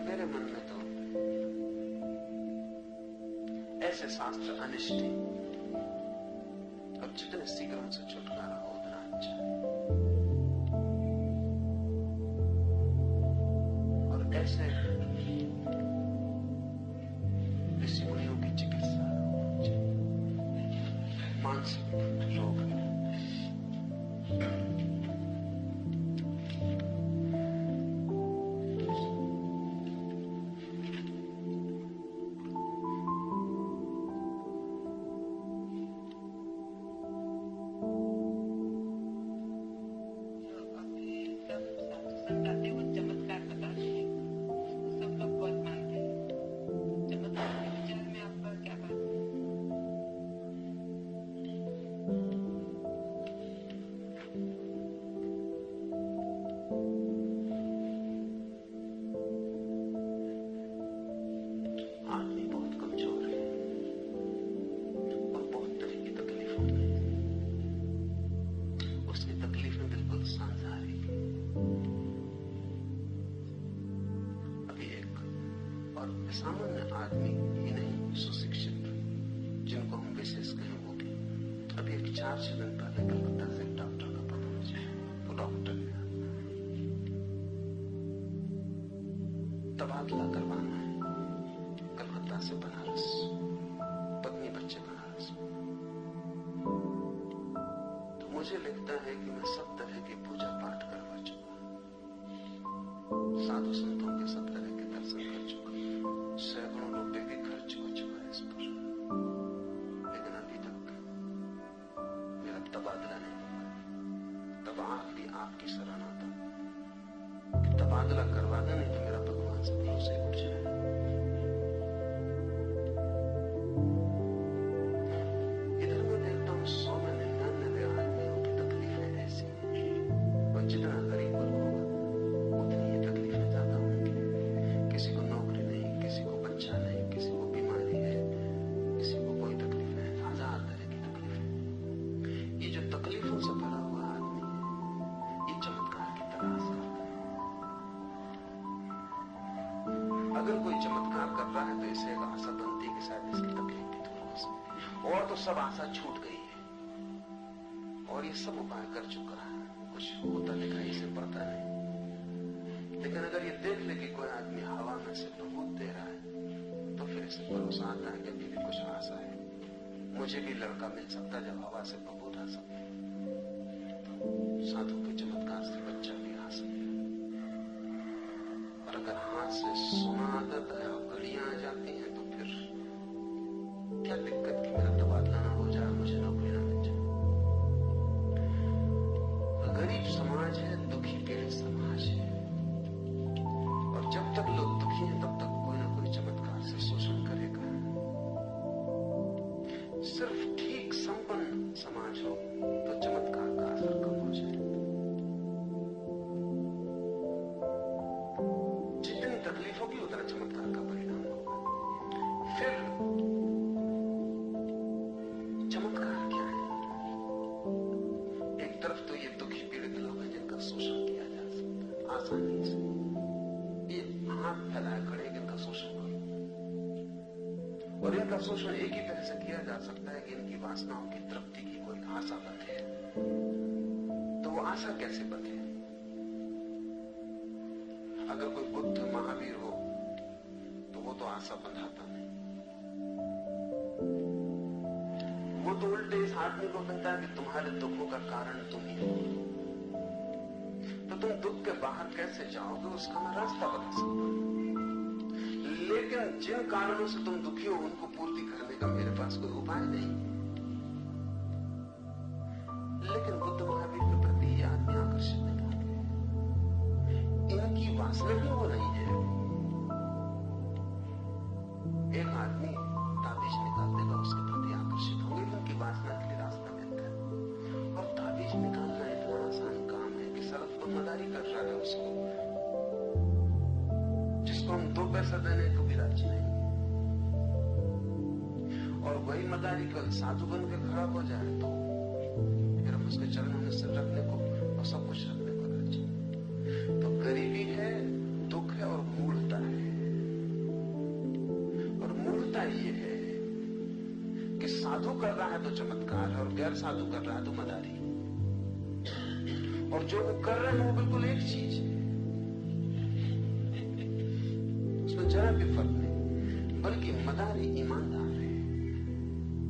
मेरे मन में तो ऐसे शास्त्र अनिष्ट हैं, और जितने शीघ्र उनसे छुटकारा हो उतना अच्छा है। और ऐसे मानसिक रोग है। आदमी बहुत कमजोर है और बहुत तरह की तकलीफों में, उसकी तकलीफें बिल्कुल सांसारिक है। अभी एक और सामान्य आदमी ही नहीं, सुशिक्षित जिनको हम विशेष कहें वो भी, अभी एक 4-6 दिन पहले कलकत्ता से एक डॉक्टर का पता मुझे, वो डॉक्टर है, तबादला करवाना है कलकत्ता से बनारस, पत्नी बच्चे बनारस। तो मुझे लगता है कि मैं सब तरह की पूजा पाठ करवा चुका, साधु संतों के सब तरह के दर्शन कर चुका, सैकड़ों रुपए भी खर्च हो चुका है इस पर, लेकिन अभी तक मेरा तबादला नहीं हुआ। तब आखिरी आपकी शरण आता कि तबादला करवाना, नहीं तो मेरा भगवान से भरोसे उठ जाए। इधर मैं देखता हूँ 100 में 99 आदमियों की तकलीफें ऐसी हैं, और जितना गरीब वर्ग होगा उतनी ये तकलीफें ज्यादा होंगी। किसी को नौकरी नहीं, किसी को बच्चा नहीं, किसी को बीमारी है, किसी को कोई तकलीफ है, 1000 तरह की तकलीफें। ये जो तकलीफों से भरा हुआ आदमी है, ये चमत्कार की तलाश करता है। अगर कोई चमत्कार कर रहा है तो इसे एक आशा बनती है कि शायद इसकी तकलीफ भी दूर हो सकती है, और तो सब आशा छूट गई है और ये सब उपाय कर चुका है, कुछ होता दिखाई इसे पड़ता नहीं। लेकिन अगर ये देख ले कि कोई आदमी हवा में से बहुत दे रहा है तो फिर इसे भरोसा आता है कि अभी भी कुछ आशा है, मुझे भी लड़का मिल सकता है जब हवा से बहुत आ सके। तो साधु के चमत्कार से बच्चा भी आ सके, और अगर हाथ से सोना आता है और घड़ियां आ जाती हैं तो फिर क्या दिक्कत कि मेरा तबादला ना हो जाए, मुझे नौकरी ना मिल जाए। गरीब समाज है, दुखी पीड़ित समाज है, और जब तक लोग दुखी हैं तब तक कोई ना कोई चमत्कार से शोषण करेगा। सिर्फ ठीक संपन्न समाज हो तो चमत्कार का असर कम हो जाए। जितनी तकलीफ होगी उतना चमत्कार का परिणाम होगा। फिर चमत्कार क्या है? एक तरफ तो ये दुखी पीड़ित लोग हैं जिनका शोषण किया जा सकता है आसानी से, ये हाथ फैलाए खड़े इनका शोषण करो, और इनका शोषण एक ही तरह से किया जा सकता है कि इनकी वासनाओं की तृप्ति की कोई आशा बंधे। तो वो आशा कैसे बंधे? अगर कोई बुद्ध महावीर हो तो वो तो आशा बंधाता नहीं, वो तो उल्टे इस आदमी को कहता है कि तुम्हारे दुखों का कारण तुम ही हो, तो तुम दुख के बाहर कैसे जाओगे उसका मैं रास्ता बता सकता हूं, लेकिन जिन कारणों से तुम दुखी हो उनको पूर्ति करने का मेरे पास कोई उपाय नहीं। लेकिन बुद्ध महावीर के प्रति ये आदमी आकर्षित नहीं होंगे, इनकी वासना ही वो नहीं है। एक आदमी ताबीज निकाल देगा उसके प्रति आकर्षित होंगे, उनकी वासना के लिए रास्ता मिलता है। और ताबीज निकालना इतना आसान काम है कि सरफ तो मदारी कर रहा है उसको, जिसको हम 2 पैसा देने को भी राजी नहीं, और वही मदारी कल साधु बन के खड़ा हो जाए तो फिर हम उसके चरणों में सिर रखने को और सब कुछ रखने को राजी। तो गरीबी है, दुख है और मूढ़ता है। और मूढ़ता ये है कि साधु कर रहा है तो चमत्कार है और गैर साधु कर रहा है तो मदारी, और जो वो कर रहे हैं वो बिल्कुल एक चीज है, उसमें जरा भी फर्क नहीं। बल्कि मदारी ईमानदार है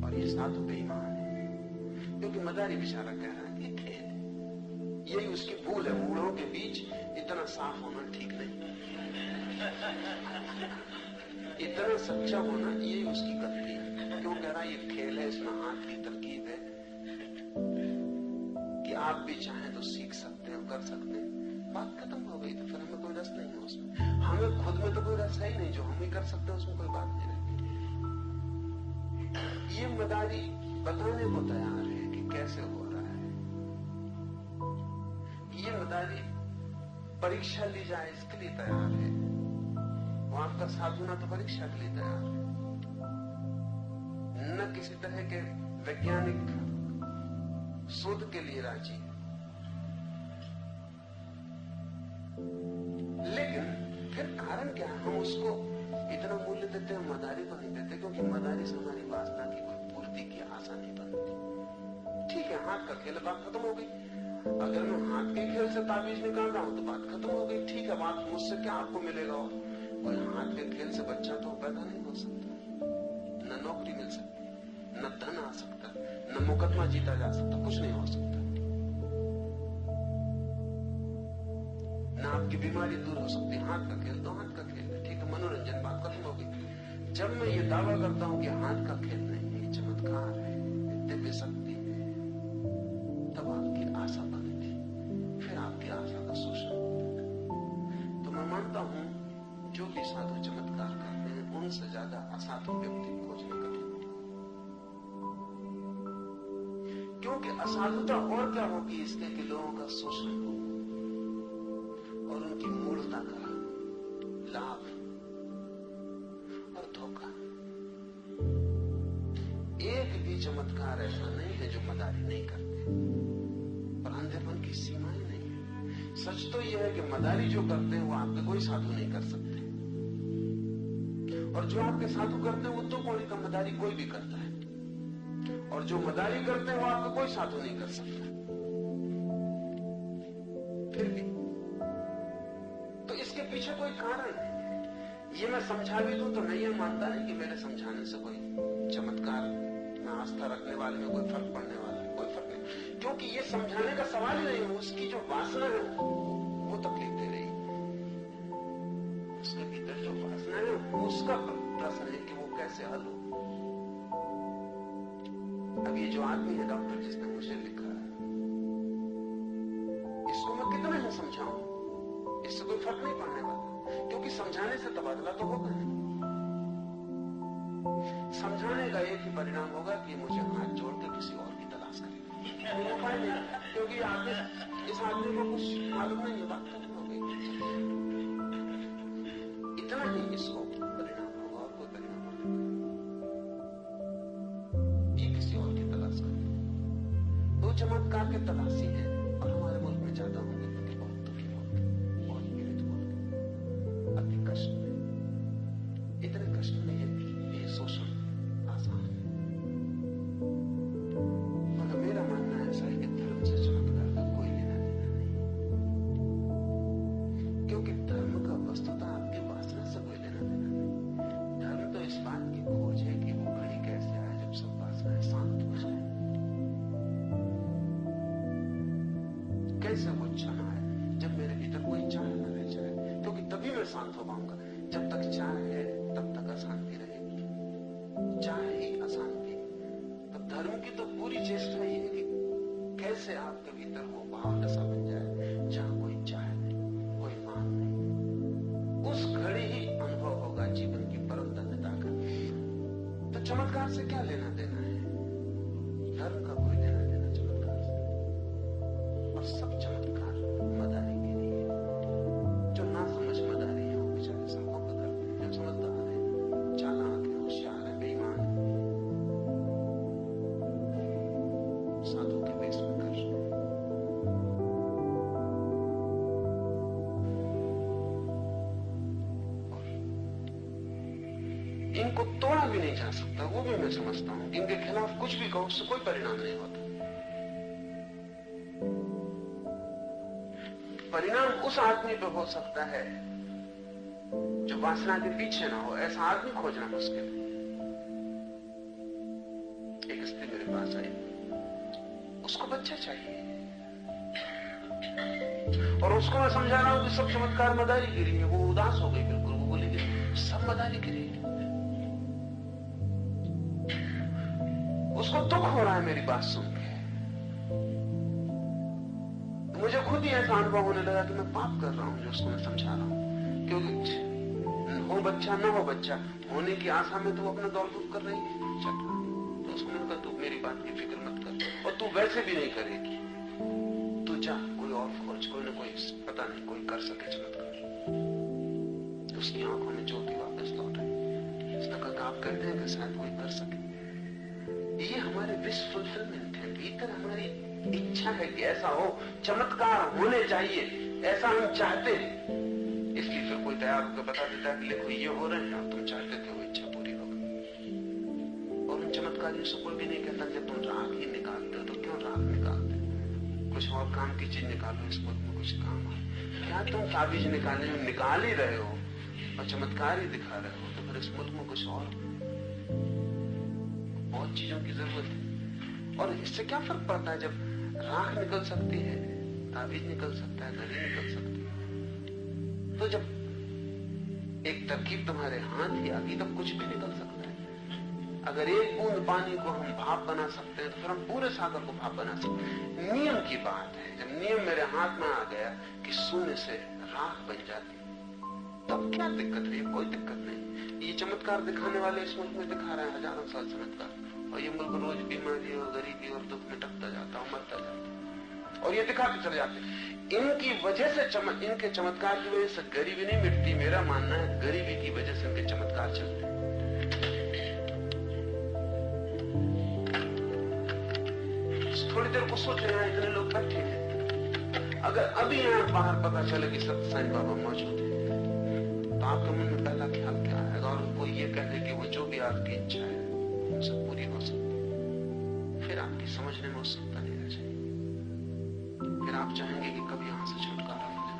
और ये साधु बेईमान है। क्योंकि मदारी बेचारा कह रहा है ये खेल है, यही उसकी भूल है। मूढ़ों के बीच इतना साफ होना ठीक नहीं, इतना सच्चा होना यही उसकी गलती है। क्यों कह रहा है ये खेल है, इसमें हाथ की तरकीब है कि आप भी चाहें तो सीख सकते हैं, कर सकते हैं। बात खत्म हो गई। तो फिर हमें कोई रस नहीं है उसमें, हमें खुद में तो कोई रस है ही नहीं। जो हम ही कर सकते हैं उसमें कोई बात नहीं रहती। ये मदारी बताने को तैयार है कि कैसे हो रहा है। ये मदारी परीक्षा ली जाए इसके लिए तैयार है। वो आपका साधुना तो परीक्षा के लिए तैयार है, न किसी तरह के वैज्ञानिक शोध के लिए राजी है। लेकिन फिर कारण क्या है? हम उसको इतना मूल्य देते हैं, मदारी को नहीं देते, क्योंकि मदारी से हमारी वासना की कोई पूर्ति की आशा नहीं बनती। ठीक है, हाथ का खेल, बात खत्म हो गई। अगर मैं हाथ के खेल से ताबीज निकाल रहा हूं तो बात खत्म हो गई। ठीक है, बात मुझसे क्या आपको मिलेगा? और कोई हाथ के खेल से बच्चा तो पैदा नहीं हो सकता, न नौकरी मिल सकती, न धन आ सकता, न मुकदमा जीता जा सकता, कुछ नहीं हो सकता, न आपकी बीमारी दूर हो सकती। हाथ का खेल तो हाथ का खेल है, ठीक है, मनोरंजन, बात खत्म हो गई। जब मैं ये दावा करता हूं कि हाथ का खेल नहीं है, चमत्कार है, दिव्य शक्ति है, तब आपकी आशा बनती, फिर आपकी आशा का शोषण होता है। तो मैं मानता हूं जो भी साधु चमत्कार करते हैं उनसे ज्यादा असाधु व्यक्ति खोजने कठिन, क्योंकि असाधुता और क्या होगी इसके कि लोगों का शोषण हो और उनकी मूढ़ता का लाभ और धोखा। एक भी चमत्कार ऐसा नहीं है जो मदारी नहीं करते, पर अंधेपन की सीमाएं नहीं है। सच तो यह है कि मदारी जो करते हैं वो आपके कोई साधु नहीं कर सकते, और जो आपके साधु करते हैं वो तो कोई का मदारी कोई भी करता है, और जो मदारी करते हैं वो आपका कोई साधु नहीं कर सकता। फिर भी तो इसके पीछे कोई कारण है। ये मैं समझा भी दूं तो मैं ये मानता नहीं कि मेरे समझाने से कोई चमत्कार में आस्था रखने वाले में कोई फर्क पड़ने वाला है, कोई फर्क नहीं, क्योंकि ये समझाने का सवाल ही नहीं है। उसकी जो वासना है वो तकलीफ दे रही है, उसके भीतर जो वासना है उसका प्रश्न है कि वो कैसे हल हो। अब ये जो आदमी है डॉक्टर जिसने मुझे लिखा है, इसको मैं कितना ही समझाऊं, इससे कोई फर्क नहीं पड़ने वाला, क्योंकि समझाने से तबादला तो होगा नहीं। समझाने का एक ही परिणाम होगा कि मुझे हाथ जोड़ के किसी और की तलाश करेगा, कोई उपाय नहीं, क्योंकि आगे इस आदमी को कुछ मालूम नहीं है, बात खत्म हो गई। इतना ही इसको परिणाम होगा और कोई परिणाम नहीं, ये किसी और की तलाश करेगा। दो चमत्कार के तलाशी है, और हमारे मुल्क में ज्यादा होंगे क्योंकि बहुत दुखी होंगे, बहुत पीड़ित होंगे, अति कष्ट में। इतने कष्ट में ये शोषण आसान है। मगर मेरा मानना ऐसा है कि धर्म से चमत्कार का कोई लेना देना नहीं, क्योंकि धर्म का वस्तुतः आपकी वासना से कोई लेना देना नहीं। धर्म तो इस बात की खोज है कि वो घड़ी कैसे आए जब सब वासनाएं शांत हो जाए, कैसे वो क्षण आए जब मेरे भीतर कोई चाह न रह जाए, क्योंकि तभी मैं शांत हो पाऊंगा। जब तक चाह है तब तक अशांति रहेगी, चाह ही अशांति। तो धर्म की तो पूरी चेष्टा ये है कि कैसे आपके भीतर वो भाव दशा बन जाए जहां कोई चाह नहीं, कोई मान नहीं। उस घड़ी ही अनुभव होगा जीवन की परम धन्यता का। तो चमत्कार से क्या लेना देना है? धर्म का कोई लेना देना चमत्कार से, और सब चमत्कार मदारी के लिए। जो ना समझ मदारी है वो बेचारे सबको बदलते हैं, जो समझदार है, चालाक है, होशियार है, बेईमान है, साधु के वेश में कर रहे हैं। इनको तोड़ा भी नहीं जा सकता, वो भी मैं समझता हूं। इनके खिलाफ कुछ भी कहो उससे कोई परिणाम नहीं होता। परिणाम उस आदमी पे हो सकता है जो वासना के पीछे ना हो, ऐसा आदमी खोजना मुश्किल है। एक स्त्री मेरे पास आई, बच्चा चाहिए। और उसको मैं समझा रहा हूं कि सब चमत्कार मदारीगिरी है। वो उदास हो गई बिल्कुल। वो बोली कि सब मदारीगिरी है। उसको दुख हो रहा है मेरी बात सुन के। मुझे खुद ही ऐसा अनुभव होने लगा कि मैं पाप कर रहा हूं जो उसको मैं समझा रहा हूं। क्योंकि हो बच्चा न हो बच्चा होने की आशा में तू अपना दौड़ धूप कर रही है। तो उसको मैंने कहा तू मेरी बात की फिक्र मत कर, और तू वैसे भी नहीं करेगी। तू जा कोई और खोज, कोई ना कोई, पता नहीं कोई कर सके चमत्कार। उसकी आंखों में ज्योति वापस लौट आई। उसने कहा आप कहते हैं कि शायद कोई कर सके। ये हमारे विश फुलफिलमेंट है। भीतर हमारी इच्छा है कि ऐसा हो, चमत्कार होने चाहिए, ऐसा हम चाहते हैं। इसलिए फिर कोई तैयार होकर बता देता है कि देखो ये हो रहे हैं, अब तुम चाहते थे वो इच्छा पूरी हो गई। और उन चमत्कारियों से कोई भी नहीं कहता कि तुम राग ही निकालते हो तो क्यों राग निकालते हो, कुछ और काम की चीज निकालो, इस मुल्क में कुछ काम है। क्या तुम ताबीज निकालने में निकाल ही रहे हो और चमत्कार ही दिखा रहे हो, तो फिर इस मुल्क में कुछ और बहुत चीजों की जरूरत है। और इससे क्या फर्क पड़ता है जब राख निकल सकती है, ताबीज निकल सकता है, घड़ी निकल सकती है। तो जब एक तरकीब तुम्हारे हाथ ही आ गई तब कुछ भी निकल सकता है। अगर एक बूंद पानी को हम भाप बना सकते हैं तो फिर हम पूरे सागर को भाप बना सकते हैं। नियम की बात है। जब नियम मेरे हाथ में आ गया कि शून्य से राख बन जाती, तब क्या दिक्कत है? कोई दिक्कत नहीं। ये चमत्कार दिखाने वाले इस मुल्क में दिखा रहे हैं हजारों साल चमत्कार, और ये मुल्क रोज बीमारी और गरीबी और दुख में टकता जाता और मरता जाता, और ये दिखाते चले जाते। इनकी वजह से इनके चमत्कार की वजह से गरीबी नहीं मिटती। मेरा मानना है गरीबी की वजह से इनके चमत्कार चलते हैं। थोड़ी देर को सोचो, यहाँ इतने लोग बैठे हैं, अगर अभी यहाँ बाहर पता चले कि सत्य साईं बाबा मौजूद है तो आपके मन में पहला ख्याल क्या आएगा? और कोई ये कहे कि वो जो भी आपकी इच्छा है उनसे पूरी हो सकती है, फिर आपकी समझने में उत्सुकता नहीं रह जाएगी। फिर आप चाहेंगे कि कभी यहां से छुटकारा हो जाए,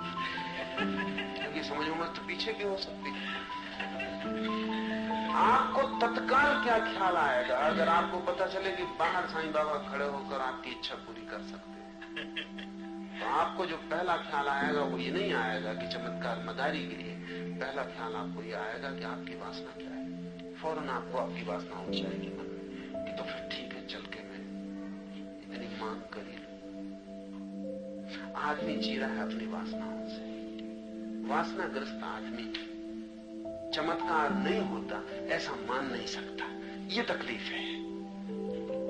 क्योंकि समझ में तो पीछे भी हो सकती है। आपको तत्काल क्या ख्याल आएगा अगर आपको पता चले कि बाहर साईं बाबा खड़े होकर आपकी इच्छा पूरी कर सकते हैं? तो आपको जो पहला ख्याल आएगा वो ये नहीं आएगा कि चमत्कार मदारी के लिए। पहला ख्याल आपको ये आएगा कि आपकी वासना क्या है। फौरन आपको आपकी वासना हो जाएगी मन में कि तो फिर ठीक है, चल के मैं इतनी मांग करी। आदमी जी रहा है अपनी वासनाओं से। वासनाग्रस्त आदमी चमत्कार नहीं होता ऐसा मान नहीं सकता। ये तकलीफ है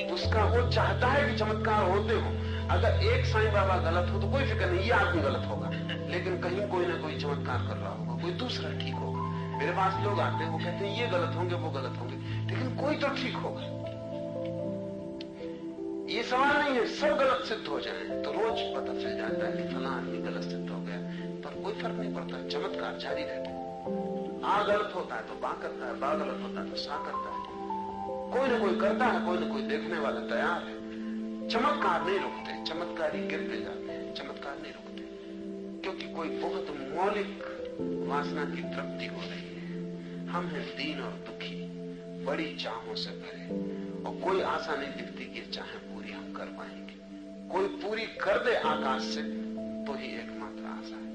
उसका। वो चाहता है कि चमत्कार होते हो। अगर एक साईं बाबा गलत हो तो कोई फिक्र नहीं, ये आदमी गलत होगा, लेकिन कहीं कोई ना कोई चमत्कार कर रहा होगा, कोई दूसरा ठीक होगा। मेरे पास लोग आते हैं, वो कहते हैं ये गलत होंगे, वो गलत होंगे, लेकिन कोई तो ठीक होगा। ये सवाल नहीं है सब गलत सिद्ध हो जाए तो रोज पता चल जाता है कि फला आदमी गलत सिद्ध हो गया, पर कोई फर्क नहीं पड़ता। चमत्कार जारी रहता है। आ गलत होता है तो बा करता है, बा गलत होता है तो सा करता है। कोई ना कोई करता है, कोई ना कोई देखने वाला तैयार है। चमत्कार नहीं रुकते, चमत्कारी गिरते जाते हैं, चमत्कार नहीं रुकते, क्योंकि कोई बहुत मौलिक वासना की तृप्ति हो रही है। हम हैं दीन और दुखी, बड़ी चाहों से भरे, और कोई आशा नहीं दिखती कि चाहे पूरी हम कर पाएंगे। कोई पूरी कर दे आकाश से तो ही एकमात्र आशा है।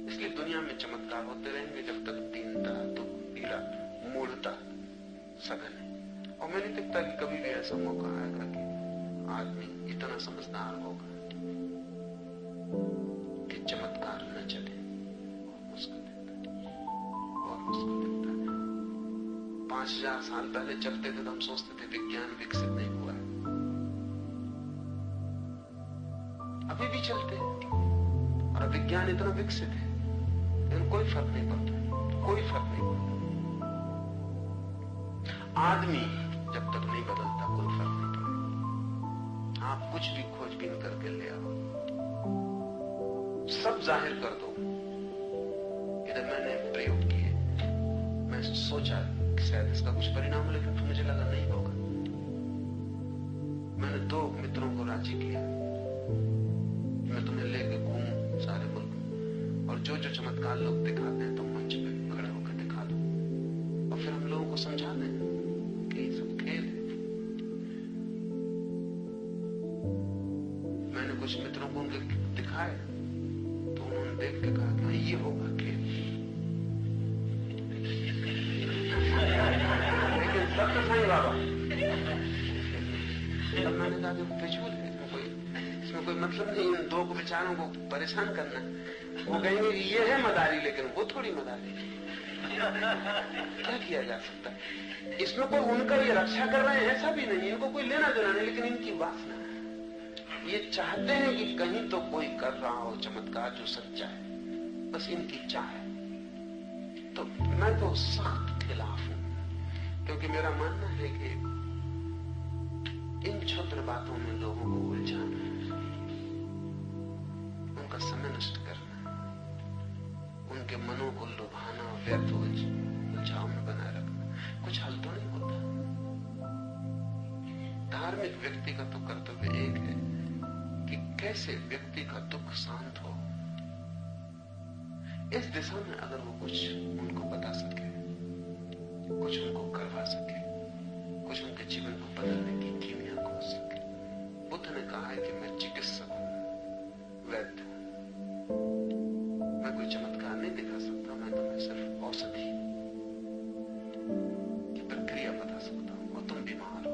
इसलिए दुनिया में चमत्कार होते रहेंगे जब तक दीनता, दुख, पीड़ा, मूढ़ता सघन है। और मैं नहीं दिखता कि कभी भी ऐसा मौका आएगा कि आदमी इतना समझदार होगा कि चमत्कार न चले। बहुत मुश्किल दिखता है, बहुत मुश्किल दिखता है। 5000 साल पहले चलते थे तो हम सोचते थे विज्ञान विकसित नहीं हुआ है। अभी भी चलते हैं और विज्ञान इतना विकसित है, लेकिन कोई फर्क नहीं पड़ता, कोई फर्क नहीं पड़ता। आदमी जब तक नहीं बदलता कोई फर्क नहीं पड़ेगा। आप कुछ भी खोजबीन करके ले आओ, सब जाहिर कर दो। इधर मैंने प्रयोग किए, मैं सोचा कि शायद इसका कुछ परिणाम, लेकिन फिर मुझे लगा नहीं होगा। मैंने 2 मित्रों को राजी किया, मैं तुम्हें लेके घूमूं सारे मुल्क में, और जो जो चमत्कार लोग दिखाते हैं तुम मंच पे खड़े होकर दिखा दो, और फिर हम लोगों को समझा दें कि सब खेल है। कुछ मित्रों को उनके दिखाए तो उन्होंने देख के कहा कि ये होगा खेल। लेकिन सब तो साईं बाबा। तब मैंने कहा कि फिजूल है, इसमें कोई मतलब नहीं इन दो बेचारों को परेशान करना। वो कहेंगे कि ये है मदारी, लेकिन वो थोड़ी मदारी है। क्या किया जा सकता है इसमें? कोई उनका ये रक्षा कर रहे हैं ऐसा भी नहीं, इनको कोई लेना देना नहीं, लेकिन इनकी वासना है। ये चाहते हैं कि कहीं तो कोई कर रहा हो चमत्कार जो सच्चा है, बस इनकी चाह है। तो मैं तो सख्त खिलाफ हूं, क्योंकि मेरा मानना है कि इन छोटे बातों में लोगों को उलझाना, उनका समय नष्ट करना, उनके मनों को लुभाना, व्यर्थ उलझाव में बनाए रखना कुछ हल तो नहीं होता। धार्मिक व्यक्ति का तो कर्तव्य एक है कि कैसे व्यक्ति का दुख शांत हो। इस दिशा में अगर वो कुछ उनको बता सके, कुछ उनको करवा सके, कुछ उनके जीवन को बदलने की कीमिया खोज सके। बुद्ध ने कहा है कि मैं चिकित्सक हूं, वैद्य हूं, मैं कोई चमत्कार नहीं दिखा सकता, मैं तुम्हें सिर्फ औषधि की प्रक्रिया बता सकता हूं। और तुम बीमार हो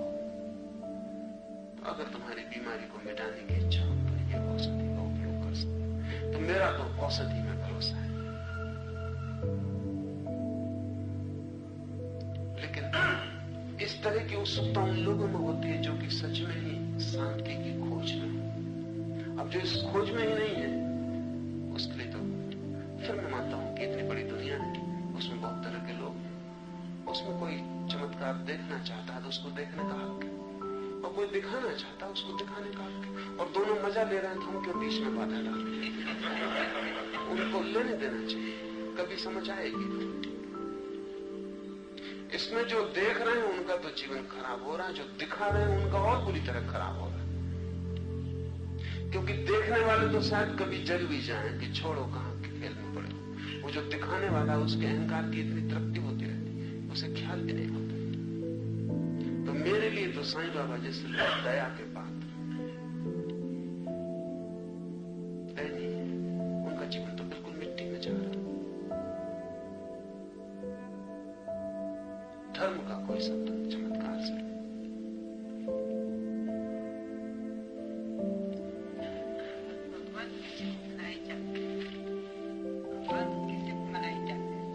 तो अगर तुम्हारी बीमारी को मिटाने की इच्छा हो तो ये औषधि का उपयोग कर सकते हो। तो मेरा तो औषधि में भरोसा है। लेकिन इस तरह की उत्सुकता उन लोगों में होती है जो कि सच में ही शांति की खोज में है। अब जो इस खोज में ही नहीं है, उसके लिए तो फिर मैं मानता हूं कि इतनी बड़ी दुनिया है, उसमें बहुत तरह के लोग हैं। उसमें कोई चमत्कार देखना चाहता है तो उसको देखने का हक है, और कोई दिखाना चाहता है उसको दिखाने का हक है। और दोनों मजा ले रहे हैं तो हम क्यों बीच में बाधा डाल रहे हैं? उनको लेने देना चाहिए, कभी समझ आएगी। इसमें जो देख रहे हैं उनका तो जीवन खराब हो रहा है, जो दिखा रहे हैं उनका और बुरी तरह खराब हो रहा है। क्योंकि देखने वाले तो शायद कभी जल भी जाएं कि छोड़ो कहां के खेल में पड़े। वो जो दिखाने वाला है उसके अहंकार की इतनी तृप्ति होती रहती, उसे ख्याल भी नहीं होता। तो मेरे लिए तो साईं बाबा जैसे लोग दया के पात्र नहीं, उनका जीवन तो बिल्कुल मिट्टी में जा रहा है। धर्म का कोई संबंध चमत्कार से भगवान किसी को मनाए जाते हैं, भगवान किसी को मनाए जाते हैं।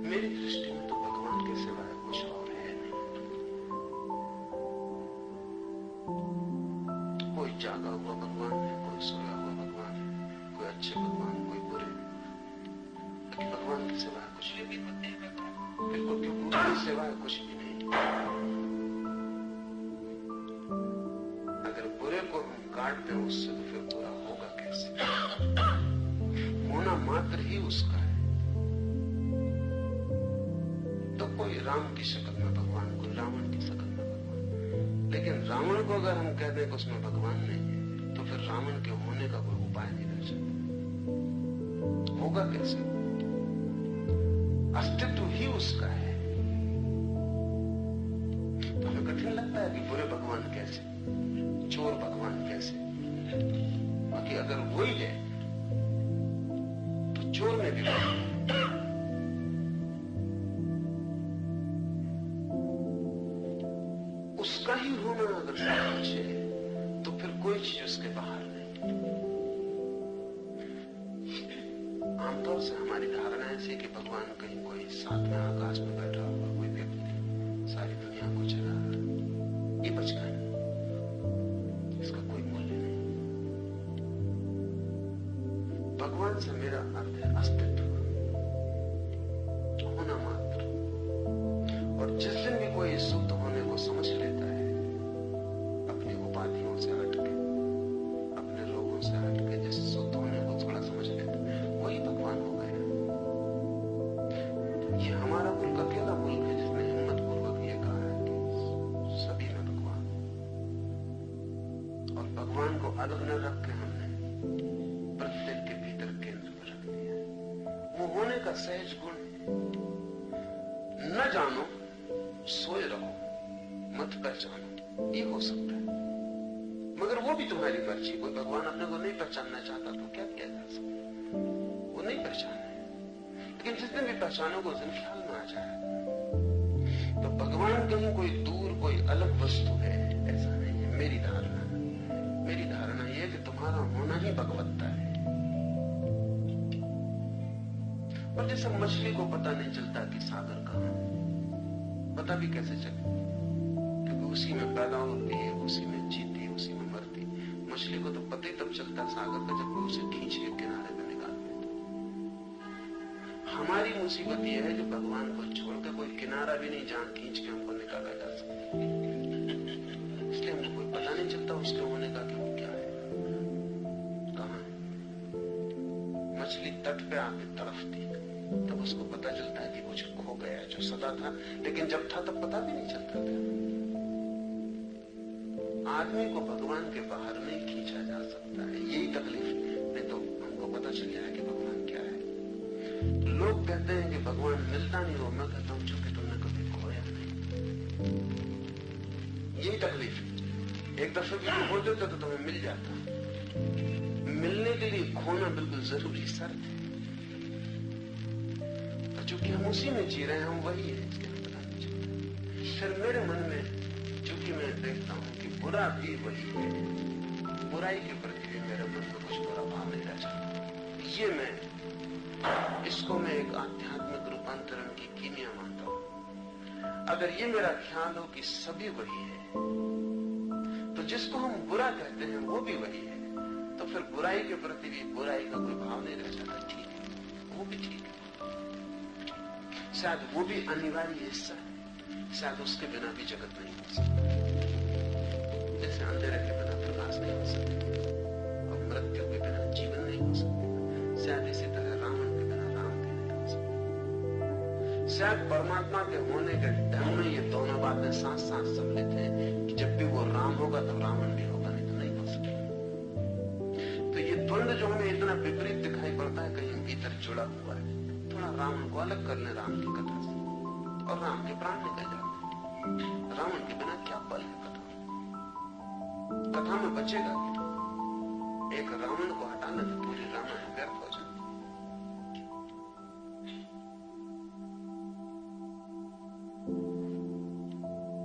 मेरी दृष्टि में तो भगवान के सिवाय कुछ और है नहीं। कोई जागा हुआ भगवान है, कोई सोया हुआ भगवान है, कोई अच्छे भगवान, कोई बुरे। लेकिन भगवान के सिवाय कुछ भी होते हैं भगवान। बिल्कुल, क्योंकि उसके सिवाय कुछ भी नहीं। अगर बुरे को हम काट दें उससे तो फिर बुरा होगा कैसे? होना मात्र ही उसका है। तो कोई राम की शक्ल में भगवान, कोई रावण की शक्ल में भगवान। लेकिन रावण को अगर हम कहते हैं कि उसमें भगवान नहीं है, तो फिर रावण के होने का कोई उपाय नहीं रह सकता। होगा कैसे? अस्तित्व ही उसका है। तो हमें कठिन लगता है कि बुरे भगवान कैसे, चोर भगवान कैसे। बाकी अगर वही है तो चोर में भी भगवान। उसका ही होना अगर सब कुछ है तो फिर कोई चीज उसके बाहर नहीं। आमतौर से हमारी धारणा ऐसी कि भगवान कहीं कोई सातवें आकाश में बैठा हुआ कोई व्यक्ति सारी दुनिया को चला रहा है। ये बचकाना, इसका कोई मूल्य नहीं। भगवान से मेरा अर्थ है अस्तित्व, होना मात्र। और जिस दिन भी कोई शुद्ध होने को समझ लेता है, अपनी उपाधियों से हटके, अपने रोगों से हटके, जिस शुद्ध होने को थोड़ा समझ लेता है, वही भगवान हो गया। ये हमारा मुल्क अकेला मुल्क है जिसने हिम्मत पूर्वक ये कहा है कि सभी में भगवान। और भगवान को अलग न रख के हमने प्रत्येक के भीतर केंद्र में रख दिया। का सहज गुण न जानो सोए रहो, मत पहचानो, ये हो सकता है। मगर वो भी तुम्हारी मर्जी। कोई भगवान अपने को नहीं पहचानना चाहता तो क्या किया जा सकता, वो नहीं पहचाना है। लेकिन जिस दिन भी पहचानो को उस दिन ख्याल में आ जाए तो भगवान कहीं कोई दूर कोई अलग वस्तु है, ऐसा नहीं है। मेरी धारणा यह है कि तुम्हारा होना ही भगवत्ता है। और जैसे मछली को पता नहीं चलता कि सागर कहां है, पता भी कैसे चले, क्योंकि उसी में पैदा होती है, उसी में जीती है, उसी में मरती। मछली को तो पता ही तब चलता सागर का जब कोई उसे खींच के किनारे पे निकाल देता। हमारी मुसीबत यह है कि भगवान को छोड़कर कोई किनारा भी नहीं जहां खींच के हमको निकाला जा सकता, इसलिए हमको कोई पता नहीं चलता उसके होने का कि वो क्या है, कहां है। मछली तट पे आके तड़फती तब उसको पता चलता है कि कुछ खो गया जो सदा था, लेकिन जब था तब पता भी नहीं चलता था। आदमी को भगवान के बाहर नहीं खींचा जा सकता है, यही तकलीफ। नहीं तो हमको पता चल जाए कि भगवान क्या है। तो लोग कहते हैं कि भगवान मिलता नहीं हो, मैं कहता हूं चूंकि तुमने कभी खोया नहीं, यही तकलीफ है। एक दफे भी खो देते तो तुम्हें मिल जाता। मिलने के लिए खोना बिल्कुल जरूरी शर्त है। चूंकि हम उसी में जी रहे हैं, हम वही है, इसलिए हम पता नहीं चलता। फिर मेरे मन में चूंकि मैं देखता हूं कि बुरा भी वही है, बुराई के प्रति भी मेरे मन में कुछ बुरा भाव नहीं रह जाता। ये इसको मैं एक आध्यात्मिक रूपांतरण की कीमिया मानता हूं। अगर ये मेरा ख्याल हो कि सभी वही है, तो जिसको हम बुरा कहते हैं वो भी वही है, तो फिर बुराई के प्रति भी बुराई का कोई भाव नहीं रह जाता। ठीक है, वो भी ठीक है, शायद वो भी अनिवार्य हिस्सा है, शायद उसके बिना भी जगत नहीं हो सकता। जैसे अंधेरे के बिना प्रकाश नहीं हो सकता और मृत्यु के बिना जीवन नहीं हो सकता, शायद इसी तरह रावण के बिना राम भी नहीं हो सकता। शायद परमात्मा के होने के ढंग में ये दोनों बातें साथ साथ सम्मिलित हैं कि जब भी वो राम होगा तो रावण भी होगा, नहीं तो नहीं हो सकता। तो ये द्वंद्व जो हमें इतना विपरीत दिखाई पड़ता है, कहीं भीतर जुड़ा हुआ है। थोड़ा रावण को अलग कर ले राम की कथा से और राम के प्राण निकल जाते। रावण के बिना क्या बल है कथा में बचेगा क्या? एक रावण को हटाने तो पूरी रामायण व्यर्थ हो जाती।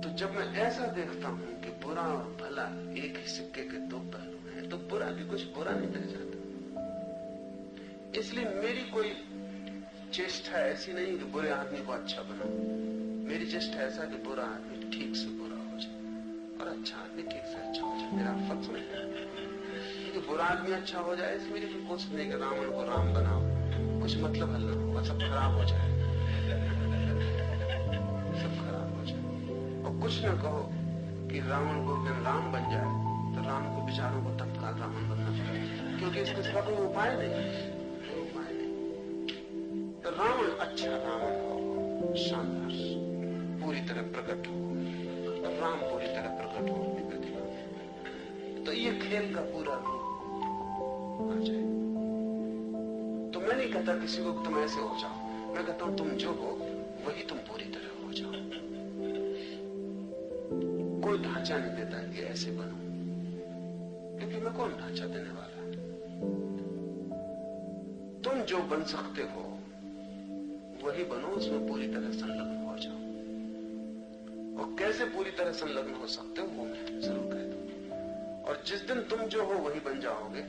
तो जब मैं ऐसा देखता हूं कि बुरा और भला एक ही सिक्के के दो पहलू हैं, तो बुरा भी कुछ बुरा नहीं रह जाता। इसलिए मेरी कोई चेष्टा ऐसी नहीं कि बुरे आदमी को अच्छा बनाओ। मेरी चेष्टा ऐसा कि बुरा आदमी ठीक से बुरा हो जाए और अच्छा आदमी ठीक से अच्छा हो जाए। मेरा फर्ज नहीं है कि बुरा आदमी अच्छा हो जाए, इसमें मेरी कोई कोशिश नहीं कि रावण को राम बनाओ, कुछ मतलब हल ना होगा, सब खराब हो जाए, सब खराब हो जाए। और कुछ न कहो कि रावण को दिन राम बन जाए तो राम को बेचारों को तत्काल रावण बनना पड़ेगा, क्योंकि इसके सिवा कोई उपाय नहीं। तो रावण अच्छा रावण हो, शानदार, पूरी तरह प्रकट हो, और राम पूरी तरह प्रकट हो अपनी प्रतिभा, तो ये खेल का पूरा रूप आ जाए। तो मैं नहीं कहता किसी को तुम ऐसे हो जाओ, मैं कहता हूं तुम जो हो वही तुम पूरी तरह हो जाओ। कोई ढांचा नहीं देता कि ऐसे बनो, क्योंकि मैं कौन ढांचा देने वाला है। तुम जो बन सकते हो वही बनो, उसमें पूरी तरह संलग्न हो जाओ। और कैसे पूरी तरह संलग्न हो सकते हो वो मैं जरूर कहता हूं। और जिस दिन तुम जो हो वही बन जाओगे,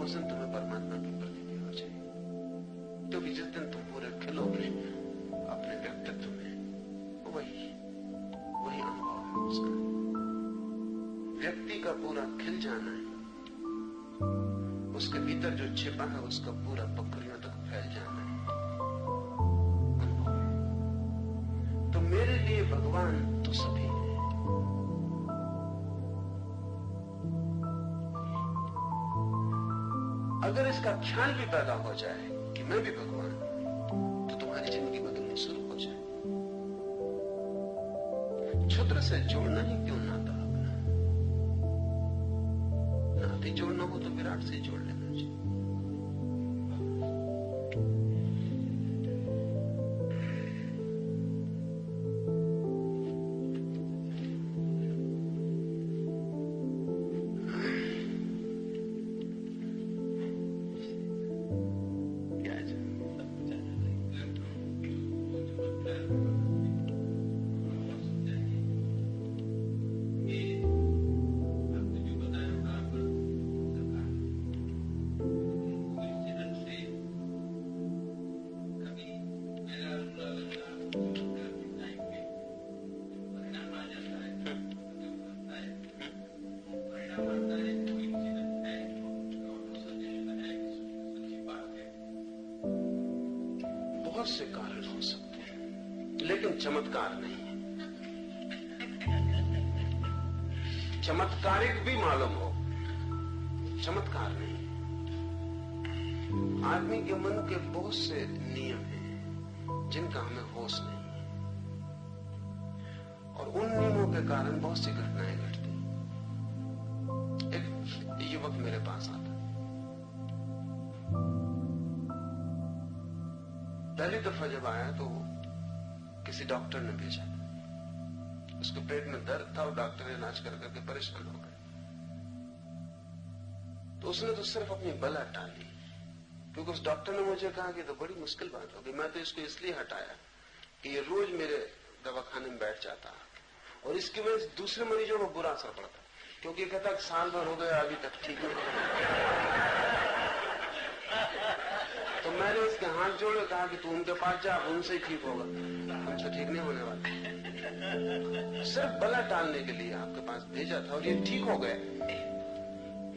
उस दिन तुम्हें परमात्मा की प्रतीति हो जाएगी। क्योंकि जिस दिन तुम पूरे खिलोगे अपने व्यक्तित्व में, वही अनुभव है उसका। व्यक्ति का पूरा खिल जाना है, उसके भीतर जो छिपा है उसका पूरा बकरियों तक फैल जाना है। तो मेरे लिए भगवान तो सभी है। अगर इसका ख्याल भी पैदा हो जाए कि मैं भी भगवान हूं, तो तुम्हारी जिंदगी बदलनी शुरू हो जाए। क्षुद्र से जोड़ना ही क्यों नाता अपना? नाते जोड़ना हो तो विराट से जोड़ लेना चाहिए। बहुत से कारण हो सकते हैं, लेकिन चमत्कार नहीं है। चमत्कारिक भी मालूम हो, चमत्कार नहीं। आदमी के मन के बहुत से नियम हैं जिनका हमें होश नहीं है, और उन नियमों के कारण बहुत सी घटनाएं घटती। एक युवक मेरे पास आता, पहली दफा जब आया तो किसी डॉक्टर ने भेजा था। उसके पेट में दर्द था और डॉक्टर ने इलाज कर करके परेशान हो गए। तो उसने तो सिर्फ अपनी बला टाली, क्योंकि उस डॉक्टर ने मुझे कहा कि तो बड़ी मुश्किल बात होगी। मैं तो इसको इसलिए हटाया कि ये रोज मेरे दवाखाने में बैठ जाता और इसकी वजह से दूसरे मरीजों को बुरा असर पड़ता, क्योंकि कहता साल भर हो गया अभी तक ठीक नहीं। तो मैंने उसके हाथ जोड़े, कहा कि तू उनके पास जा, उनसे ही ठीक होगा, हमसे ठीक नहीं होने वाला। सिर्फ बला टालने के लिए आपके पास भेजा था और ये ठीक हो गए।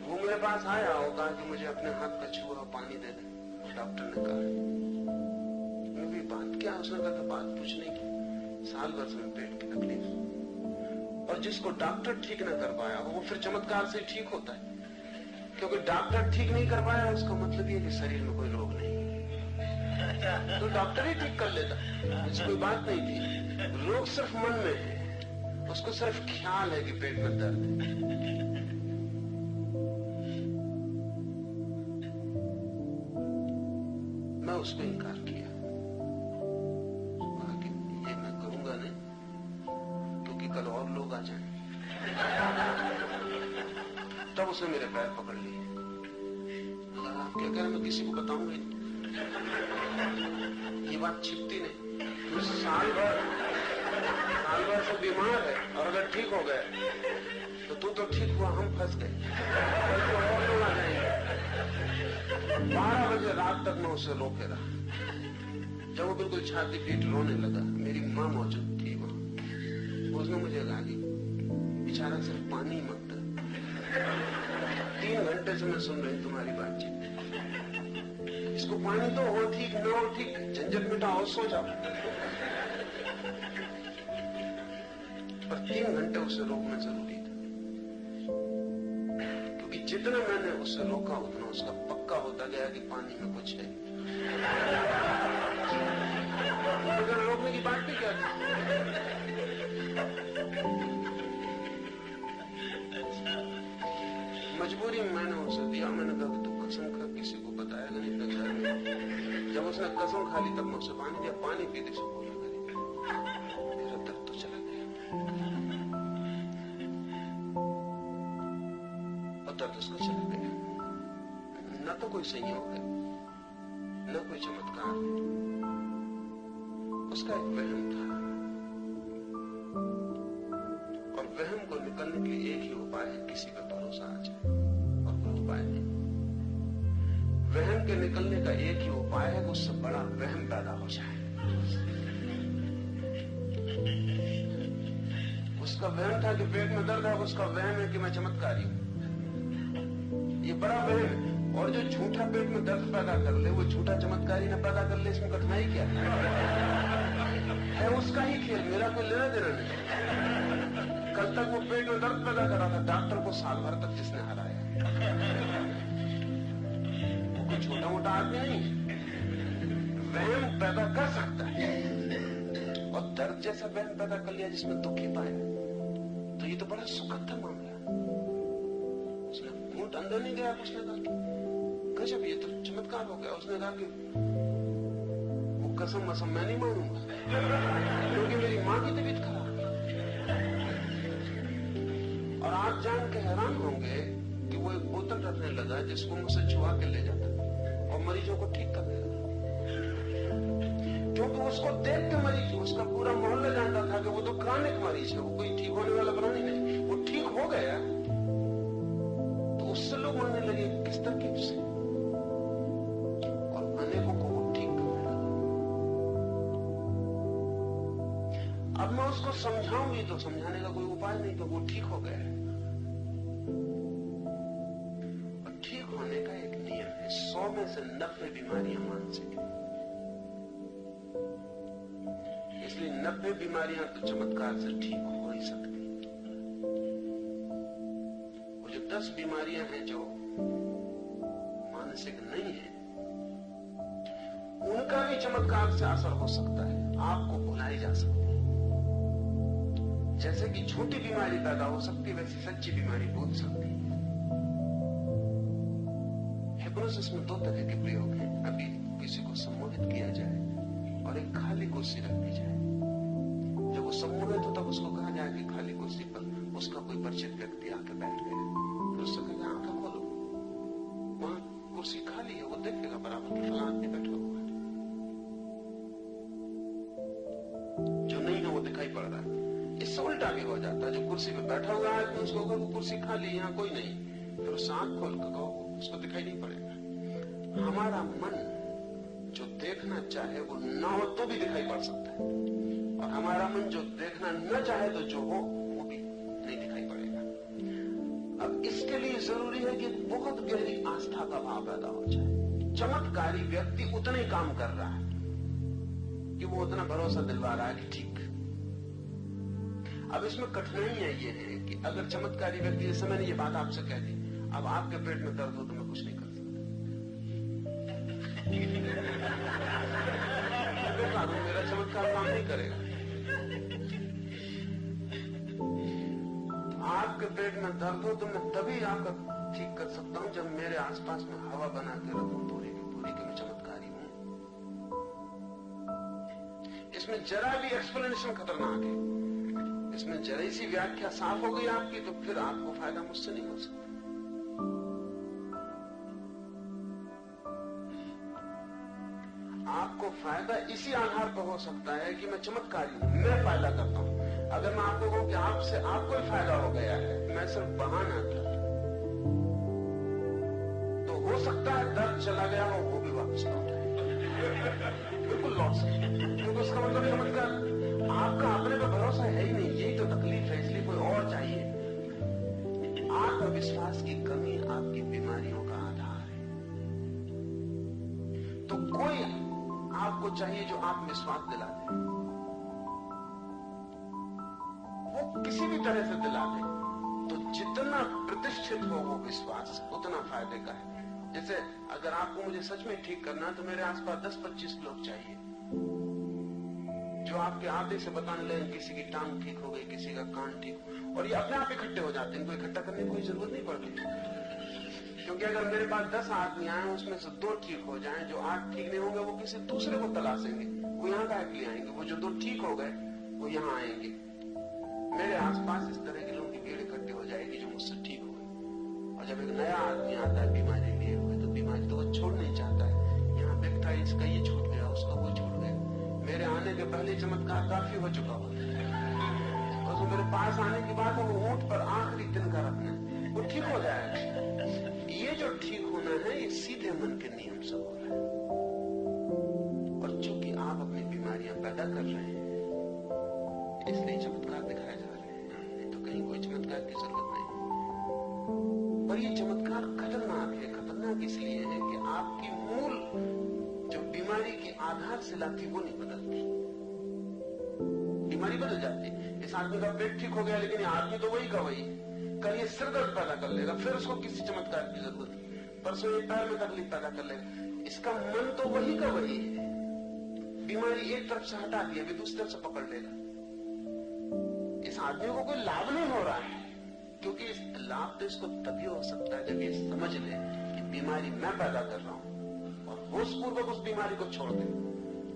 वो मेरे पास आया और कहा कि मुझे अपने हाथ का छुआ पानी दे दे। डॉक्टर ने कहा बात क्या? उसने कहा बात पूछने की, साल भर से पेट की तकलीफ। और जिसको डॉक्टर ठीक न कर पाया वो फिर चमत्कार से ठीक होता है, क्योंकि डॉक्टर ठीक नहीं कर पाया उसका मतलब ये कि शरीर में कोई रोग नहीं, तो डॉक्टर ही ठीक कर लेता। इसकी कोई बात नहीं थी। रोग सिर्फ मन में है, उसको सिर्फ ख्याल है कि पेट में दर्द है। मैं उसको इनकार किया, कि ये मैं करूंगा नहीं, क्योंकि कल और लोग आ जाएं। तब उसने मेरे पैर पकड़ लिए। आप क्या कह रहे, मैं किसी को बताऊंगा नहीं, ये बात छिपती नहीं। साल भर से बीमार है और अगर ठीक हो गए तो तू तो ठीक हुआ, हम फंस गए, कल तो और लोग आ जाएंगे। 12 बजे रात तक मैं उसे रोके रहा। जब वो बिल्कुल छाती पीट रोने लगा, मेरी माँ मौजूद थी वहां। उसने मुझे कहा कि बेचारा सिर्फ पानी मांगता, 3 घंटे से मैं सुन रही तुम्हारी बातचीत, इसको पानी तो हो ठीक न हो ठीक, झंझट मिटाओ, सो जाओ। पर 3 घंटे उसे रोकना जरूरी था, क्योंकि जितना मैंने उसे रोका उतना उसका पक्का होता गया कि पानी में कुछ है। तो रोकने की बात भी क्या थी? मजबूरी में मैंने उसे दिया। मैंने कहा तू कसम खा किसी को बताएगा नहीं तो घर में। जब उसने कसम खा ली तब मैं उसे पानी दिया। पानी पीते से बोला मेरा दर्द तो चला गया, और दर्द उसको चला गया। न तो कोई संयोग है न कोई चमत्कार, उसका एक वहम था, और वहम को निकलने के लिए एक ही उपाय है, किसी पर भरोसा आ जाए, और कोई उपाय नहीं। वहम के निकलने का एक ही उपाय है, उससे बड़ा वहम पैदा हो जाए। उसका वहम था कि पेट में दर्द है, उसका वहम है कि मैं चमत्कारी हूं। ये बड़ा वहम है। और जो झूठा पेट में दर्द पैदा कर ले, वो झूठा चमत्कारी न पैदा कर ले, इसमें कठिनाई क्या है? उसका ही खेल, मेरा कोई लेना देना नहीं। कल तक वो पेट में दर्द पैदा कर रहा था, डॉक्टर को साल भर तक जिसने हराया, वो कोई छोटा मोटा आदमी नहीं है। वहम पैदा कर सकता है, और दर्द जैसा वहम पैदा कर लिया जिसमें दुख ही पाए, तो ये तो बड़ा सुखद था मामला। उसने फूट अंदर नहीं गया। उसने कहा गजब, ये तो चमत्कार हो गया। उसने कहा कि वो कसम वसम मैं नहीं मानूंगा, क्योंकि मेरी माँ की तबीयत खराब है। और आप जान के हैरान होंगे कि वो एक बोतल रखने लगा जिसको मुझसे छुआ के ले जाता और मरीजों को ठीक करने लगा, क्योंकि उसको देख के मरीज, उसका पूरा मोहल्ला जानता था कि वो तो क्रॉनिक मरीज है, वो कोई ठीक होने वाला प्राणी नहीं। वो ठीक हो गया तो उससे लोग मानने लगे किस तरकीब से, और अनेकों को वो ठीक करने लगा। अब मैं उसको समझाऊंगी तो समझाने का कोई उपाय नहीं, तो वो ठीक हो गया है। और ठीक होने का एक नियम है, 100 में से 90 बीमारियां मानसिक है। 90 बीमारियां तो चमत्कार से ठीक हो ही सकती। वो जो 10 बीमारियां हैं जो मानसिक नहीं है, उनका भी चमत्कार से असर हो सकता है, आपको भुलाई जा सकती है। जैसे कि छोटी बीमारी पैदा हो सकती है, वैसी सच्ची बीमारी भूल सकती है। हिप्नोसिस में 2 तरह के प्रयोग हैं। अभी किसी को सम्मोहित किया जाए और एक खाली कुर्सी रख दी जाए। जब वो सम्मोहित हो तब उसको कहा जाए कि खाली कुर्सी पर उसका कोई परिचित व्यक्ति आके बैठ गया, फिर उससे कहा आंखें खोलो, वहां कुर्सी खाली है, वो देखेगा बराबर की फलां आदमी बैठा हुआ है, जो नहीं है वो दिखाई पड़ रहा है। इससे उल्टा भी हो जाता है, जो कुर्सी पे बैठा हुआ है उसको अगर वो कुर्सी खाली है, यहाँ कोई नहीं, फिर उससे आंख खोल कर कहो, उसको दिखाई नहीं पड़ेगा। हमारा मन जो देखना चाहे वो ना हो तो भी दिखाई पड़ सकता है, और हमारा मन जो देखना न चाहे तो जो हो वो भी नहीं दिखाई पड़ेगा। अब इसके लिए जरूरी है कि बहुत गहरी आस्था का भाव पैदा हो जाए। चमत्कारी व्यक्ति उतना ही काम कर रहा है कि वो उतना भरोसा दिलवा रहा है कि ठीक। अब इसमें कठिनाइयां ये है कि अगर चमत्कारी व्यक्ति, जैसे मैंने ये बात आपसे कह दी, अब आपके पेट में दर्द हो तो मैं कुछ नहीं कर सकता, मेरा चमत्कार काम नहीं करेगा। आपके पेट में दर्द हो तो मैं तभी आपका ठीक कर सकता हूं जब मेरे आसपास में हवा बना के रखूं पूरी की मैं चमत्कारी हूं। इसमें जरा भी एक्सप्लेनेशन खतरनाक है। इसमें जरा सी व्याख्या साफ हो गई आपकी तो फिर आपको फायदा मुझसे नहीं हो सकता। आपको फायदा इसी आधार पर हो सकता है कि मैं चमत्कारी हूं, मैं फायदा करता हूं। अगर मैं आपको कहूं कि आपसे आपको ही फायदा हो गया है, मैं सिर्फ बहाना था, तो हो सकता है दर्द चला गया हो, वो भी वापस लौट आए, बिल्कुल लौट सकता, क्योंकि उसका मतलब चमत्कार आपका अपने पे भरोसा है ही नहीं। यही तो तकलीफ है, इसलिए कोई और चाहिए। आत्मविश्वास की कमी आपकी बीमारियों का आधार है। तो कोई आपको चाहिए जो आत्मविश्वास दिला दे, वो किसी भी तरह से दिला दे, तो जितना प्रतिष्ठित हो वो विश्वास उतना फायदे का है। जैसे अगर आपको मुझे सच में ठीक करना है तो मेरे आसपास 10-25 लोग चाहिए जो आपके आते से बताने लगे किसी की टांग ठीक हो गई, किसी का कान ठीक हो, और ये अपने आप इकट्ठे हो जाते हैं, इनको इकट्ठा करने की कोई जरूरत नहीं पड़ती। क्योंकि अगर मेरे पास 10 आदमी आए, उसमें से 2 ठीक हो जाएं, जो 8 ठीक नहीं होंगे वो किसी दूसरे को तलाशेंगे, वो यहाँ का लिए आएंगे, वो जो 2 ठीक हो गए वो यहाँ आएंगे। मेरे आसपास इस तरह के लोगों की भीड़ इकट्ठी हो जाएगी जो मुझसे ठीक हो गए। और जब एक नया आदमी आता है बीमारी लिए हुए, तो बीमारी तो वो छोड़ नहीं चाहता है। यहाँ देखता है इसका ये छूट गया, उसका वो छूट गया। मेरे आने के पहले चमत्कार काफी हो चुका होता है, और जो मेरे पास आने की बात है वो ऊंट पर आखिरी दिन का रखना है, वो ठीक हो जाएगा। ये जो ठीक होना है ये सीधे मन के नियम से हो रहा है, और चूंकि आप अपनी बीमारियां पैदा कर रहे हैं इसलिए चमत्कार दिखाए जा रहे हैं, नहीं तो कहीं कोई चमत्कार की जरूरत नहीं। पर ये चमत्कार खतरनाक है। खतरनाक इसलिए है कि आपकी मूल जो बीमारी की आधारशिला थी वो नहीं बदलती। बीमारी बदल जाती है। इस आदमी का पेट ठीक हो गया, लेकिन ये आदमी तो वही का वही, कल ये सिर दर्द पैदा कर लेगा, फिर उसको किसी चमत्कार की जरूरत नहीं। परसों ये पैर में तकलीफ पैदा कर लेगा, इसका मन तो वही का वही है। बीमारी एक तरफ से हटा दी, अभी दूसरी तरफ से पकड़ लेगा। इस आदमी को कोई लाभ नहीं हो रहा है, क्योंकि इस लाभ तो इसको तभी हो सकता है जब ये समझ ले कि बीमारी मैं पैदा कर रहा हूं, और होशपूर्वक उस बीमारी को छोड़ दे,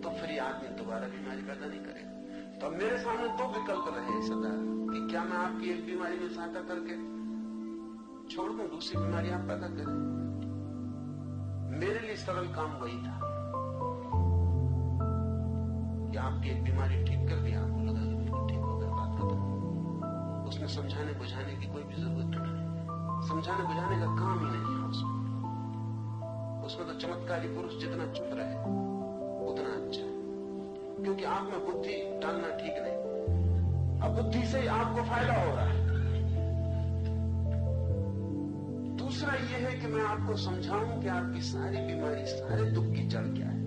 तो फिर ये आदमी दोबारा बीमारी पैदा नहीं करेगा। तो अब मेरे सामने 2 विकल्प रहे सदा कि क्या मैं आपकी एक बीमारी में सहायता करके छोड़ दूं, दूसरी बीमारी आप पैदा करें। मेरे लिए सरल काम वही था कि आपकी एक बीमारी ठीक कर दिया, आपको लगा कि ठीक हो गया, बात खत्म। उसमें समझाने बुझाने की कोई भी जरूरत नहीं, समझाने बुझाने का काम ही नहीं है उसमें तो चमत्कारी पुरुष जितना चुप रहे उतना अच्छा है, क्योंकि आप में बुद्धि डालना ठीक नहीं। अब बुद्धि से आपको फायदा हो रहा है। दूसरा यह है कि मैं आपको समझाऊं कि आपकी सारी बीमारी, सारे दुख की जड़ क्या है,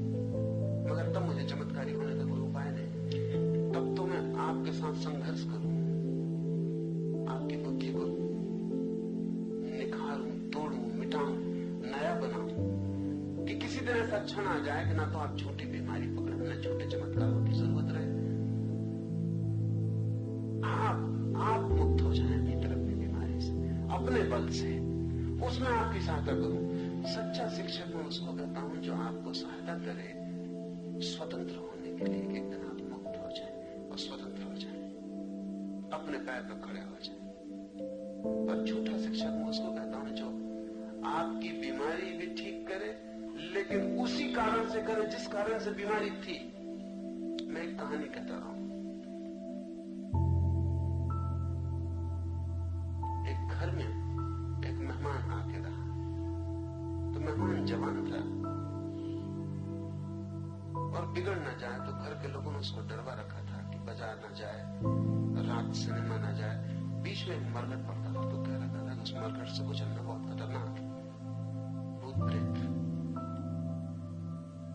मगर तब मुझे चमत्कारी होने का कोई उपाय नहीं। तब तो आपके साथ संघर्ष करूं, आपकी बुद्धि को निखारूं, तोड़ूं, मिटाऊं, नया बनाऊं, कि किसी दिन ऐसा क्षण आ जाए कि ना तो आप छोटी बीमारी पकड़े, ना छोटे चमत्कारों की जरूरत रहे, आप मुक्त हो जाएं भीतर अपनी बीमारी से, अपने बल से। उसमें आपकी सहायता करूं। सच्चा शिक्षक मैं उसको कहता हूं जो आपको सहायता करे स्वतंत्र होने के लिए। एक दिन आप मुक्त हो जाएं और स्वतंत्र हो जाएं, अपने पैर पर खड़े हो जाएं। पर झूठा शिक्षक मैं उसको कहता हूं जो आपकी बीमारी भी ठीक करे, लेकिन उसी कारण से करे जिस कारण से बीमारी थी। मैं एक कहानी कहता रहा हूं। एक घर में एक मेहमान आके रहा, तो मेहमान जवान था और बिगड़ ना जाए तो घर के लोगों ने उसको डरवा रखा था कि बाजार ना जाए, रात सिनेमा ना जाए। बीच में मरघट पड़ता था तो कह रहा था कि उस मरघट से गुजरना बहुत खतरनाक है, भूत प्रेत।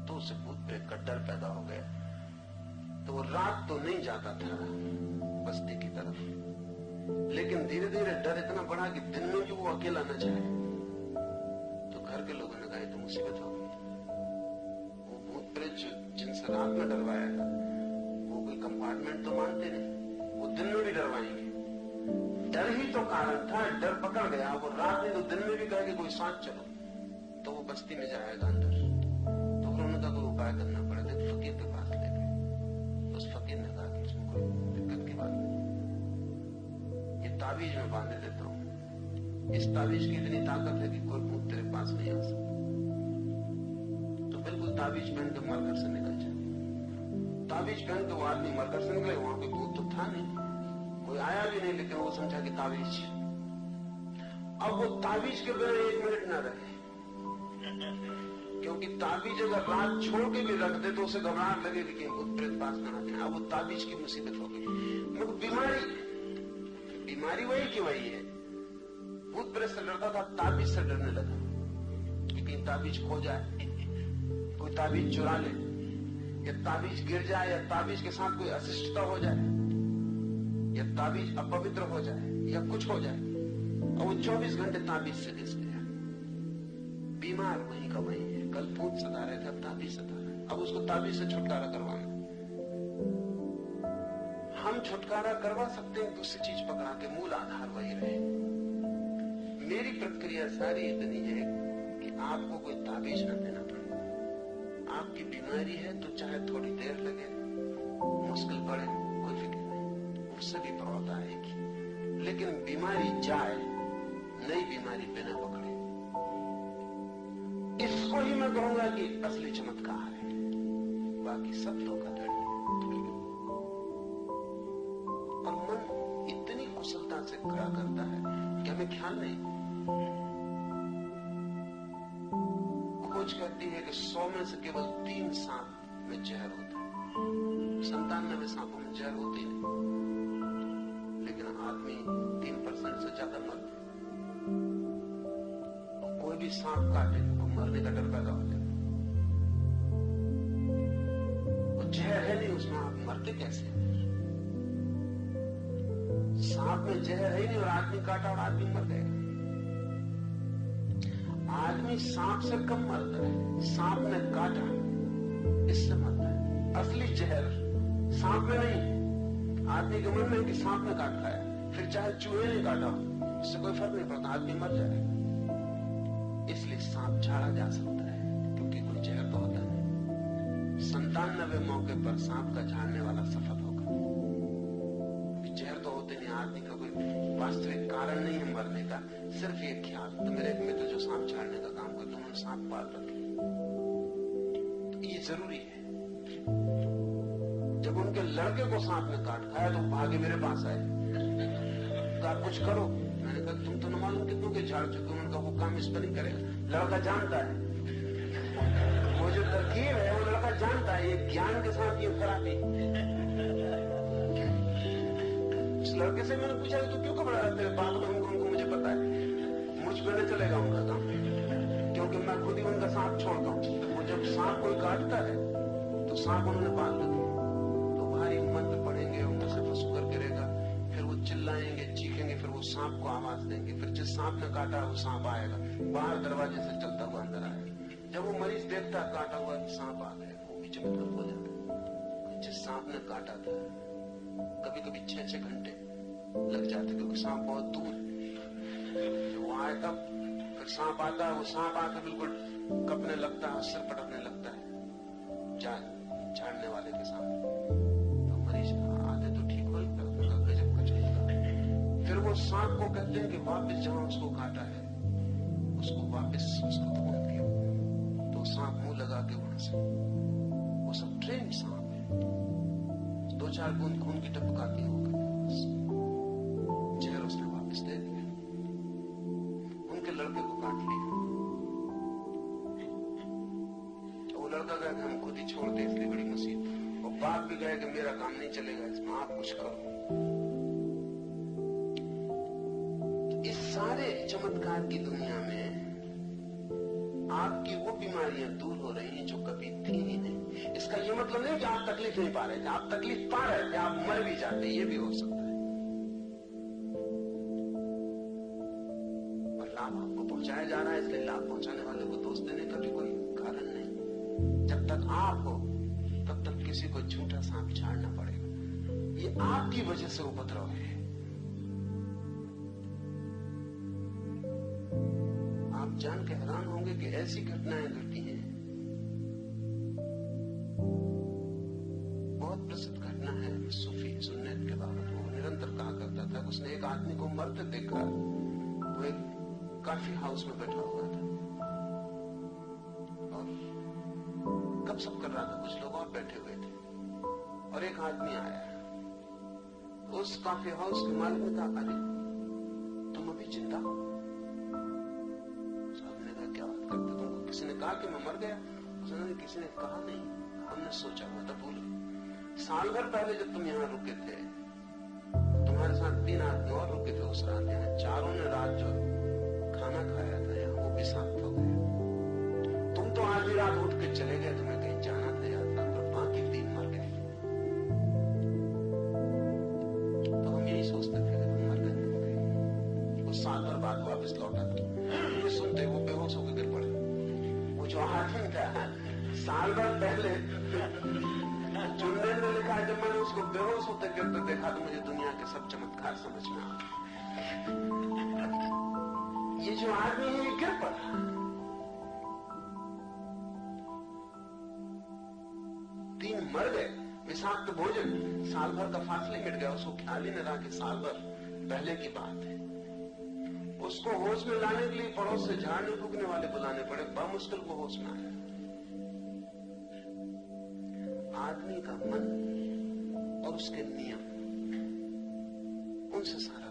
तो उसे भूत प्रेत का डर पैदा हो गया, तो वो रात तो नहीं जाता था बस्ती की तरफ, लेकिन धीरे धीरे डर इतना बढ़ा कि दिन में भी वो अकेला न जाए। तो घर के लोगों ने कहा तो मुसीबत हो गई। वो भूत प्रेत जिनसे रात में डरवाया था वो कोई कंपार्टमेंट तो मानते नहीं, वो दिन में भी डरवाएंगे। डर ही तो कारण था, डर पकड़ गया। वो रात में तो दिन में भी कहे कि कोई साथ चलो, तो वो बस्ती में जाएगा अंदर। तो उन्होंने कहा कोई उपाय करना पड़ेगा। एक फकीर के पास ले गए। उस फकीर ने कहा कि इसमें कोई दिक्कत की बात नहीं, ताबीज में बांधे देता हूं, इस ताबीज की इतनी ताकत है कि कोई भूत तेरे पास नहीं आ सकता। तो बिल्कुल ताबीज पहन के मरघट से निकल जाए। ताबीज पहन के वो आदमी मरघट से निकले, वहां पे भूत तो था नहीं, कोई आया भी नहीं, लेकिन वो समझा कि ताबीज। अब वो ताबीज के बिना 1 मिनट न रहे, क्योंकि ताबीज अगर रात छोड़ के भी रख दे तो उसे घबराहट लगेगी कि भूत प्रेत पास न आते। अब वो ताबीज की मुसीबत हो गई। मगर बीमारी वही की वही है। भूत प्रेत से डरता था, ताबीज से डरने लगा कि कहीं ताबीज खो जाए, कोई ताबीज चुरा ले, या ताबीज गिर जाए, या ताबीज के साथ कोई अशिष्टता हो जाए, या ताबीज अपवित्र हो जाए, या कुछ हो जाए। और वो 24 घंटे ताबीज से घिस गया। बीमार वहीं का वहीं है। कल भूत सता रहे थे, अब ताबीज सता रहे। अब उसको ताबीज से छुटकारा करवाना। हम छुटकारा करवा सकते हैं दूसरी चीज पकड़ा के, मूल आधार वही रहे। मेरी प्रक्रिया सारी इतनी है कि आपको कोई ताबीज न देना पड़े। आपकी बीमारी है तो चाहे थोड़ी देर लगे, मुश्किल पड़े, कोई फिक्र नहीं, उससे भी प्रौता आएगी। लेकिन बीमारी जाए, नई बीमारी बिना पकड़े, इसको ही मैं कहूंगा कि असली चमत्कार है। बाकी सब धोखाधड़ी है। और मन इतनी कुशलता से क्या करता है कि हमें ख्याल नहीं। खोज कहती है कि 100 में से केवल 3 सांप में जहर होता है, 97 सांपों में जहर होती नहीं। लेकिन आदमी 3% से ज्यादा मरते। कोई भी सांप काटे तो मरने का डर पैदा हो जाए। वो जहर है नहीं उसमें, आप मरते कैसे? सांप में जहर है नहीं और आदमी काटा और आदमी मर गया। आदमी सांप से कम मरता है, सांप ने काटा इससे मरता है। असली जहर सांप में नहीं, आदमी के मन में कि सांप ने काट खाया, फिर चाहे चूहे ने काटा, इससे कोई फर्क नहीं पड़ता, आदमी मर जाए। इसलिए सांप झाड़ा जा सकता है क्योंकि कोई जहर तो होता नहीं। 97 मौके पर सांप का झाड़ने वाला सफल होगा। जहर तो होते नहीं, आदमी का कोई वास्तविक कारण नहीं है मरने का, सिर्फ ये ख्याल। तो मेरे एक मित्र जो सांप झाड़ने का काम करते, उन्होंने सांप पाल रखे। तो ये जरूरी है। जब उनके लड़के को सांप ने काट खाया तो भागे मेरे पास आए, तो आप कुछ करो। मैंने कहा तुम तो न मालूम कितनों के झाड़ चुके। उनका वो काम इस पर नहीं करेगा। लड़का जानता है वो जो तरकीब है, वो लड़का जानता है। ये ज्ञान के साथ ये खराबी। इस लड़के से मैंने पूछा तू क्यों घबरा रहा है? तेरे बाप उनको मुझे पता है, मुझ पर नहीं चलेगा उनका काम, क्योंकि मैं खुद ही उनका सांप छोड़ता हूँ। वो जब सांप कोई काटता है तो सांप उन्होंने पाल रखे, तो भारी मंत्र पढ़ेंगे, उनमें से सांप को आवाज देंगे, फिर जिस सांप ने काटा वो सांप आएगा, बाहर दरवाजे से चलता हुआ अंदर आएगा। जब वो मरीज देखता काटा हुआ कि सांप आ गया, वो भी चमत्कार हो जाता। जिस सांप ने काटा था कभी कभी 6-6 घंटे लग जाते, क्योंकि सांप बहुत दूर है। जब वो आए तब फिर सांप आता है, वो सांप आकर बिल्कुल कपने लगता है, सिर पटकने लगता है झाड़ने वाले के सामने। तो मरीज आधे तो ठीक हो गया, गजब कुछ नहीं। फिर वो सांप को कहते हैं कि वापस जहां उसको काटा है उसको वापस उसको ढूंढ दिया, तो सांप मुंह लगा के वहां से, वो सब ट्रेन सांप है, 2-4 बूंद खून की टपकाती होकर बस जहर उसने वापस दे दिया। उनके लड़के को काट लिया, वो लड़का गया कि हम खुद ही छोड़ दे, इसलिए बड़ी मुसीबत। और बाप भी गए कि मेरा काम नहीं चलेगा, इसमें आप कुछ करो। तो इस सारे चमत्कार की दुनिया में आपकी वो बीमारियां दूर हो रही हैं जो कभी थी ही नहीं। इसका ये मतलब नहीं कि आप तकलीफ नहीं पा रहे थे, आप तकलीफ पा रहे थे, आप मर भी जाते, ये भी हो सकता है। और लाभ आपको पहुंचाया जा रहा है, इसलिए लाभ पहुंचाने वाले को दोष देने का भी कोई कारण नहीं। जब तक आप हो तब तक किसी को झूठा सांप झाड़ना पड़ेगा। ये आपकी वजह से उपद्रव है। आप जान के हैरान होंगे कि ऐसी घटनाएं घटी हैं। बहुत प्रसिद्ध घटना है सूफी सुन्नत के बाबत। वो निरंतर कहा करता था, उसने एक आदमी को मरते देखा। वो एक कॉफी हाउस में बैठा हुआ था और गपशप कर रहा था, कुछ लोग और बैठे हुए थे, और एक आदमी आया। उस कॉफी हाउस के मालिक ने कहा, अरे तुम अभी जिंदा हो? साहब ने कहा, क्या बात करते, तुमको किसी ने कहा कि मैं मर गया? उसने, किसी ने कहा नहीं, हमने सोचा हुआ था। भूल गए। साल भर पहले जब तुम यहाँ रुके थे, तुम्हारे साथ 3 आदमी और रुके थे उस रात यहाँ। चारों ने रात जो खाना खाया था यहाँ, वो भी शांत हो गया। तुम तो आज ही रात उठ के चले गए, तुम्हें कहीं जाना था यात्रा पर, बाकी 3 मर गए। तो हम यही सोचते थे कि तुम मर गए। वो साल भर बाद वापस लौटा था, ये सुनते वो बेहोश होकर गिर पड़े। वो जो आदमी था साल भर पहले चुनने ने लिखा, जब मैंने उसको बेहोश होते गिरते देखा तो मुझे दुनिया के सब चमत्कार समझ में आ गए। ये जो आदमी है ये गिर पड़ा। तीन मर गए, विषाक्त भोजन, साल भर का फासले मिट गया। उसको ख्याल ही न रहा कि साल भर पहले की बात है। उसको होश में लाने के लिए पड़ोस से झाड़ने फूकने वाले बुलाने पड़े, बमुश्किल को होश में आया। आदमी का मन और उसके नियम, उनसे सारा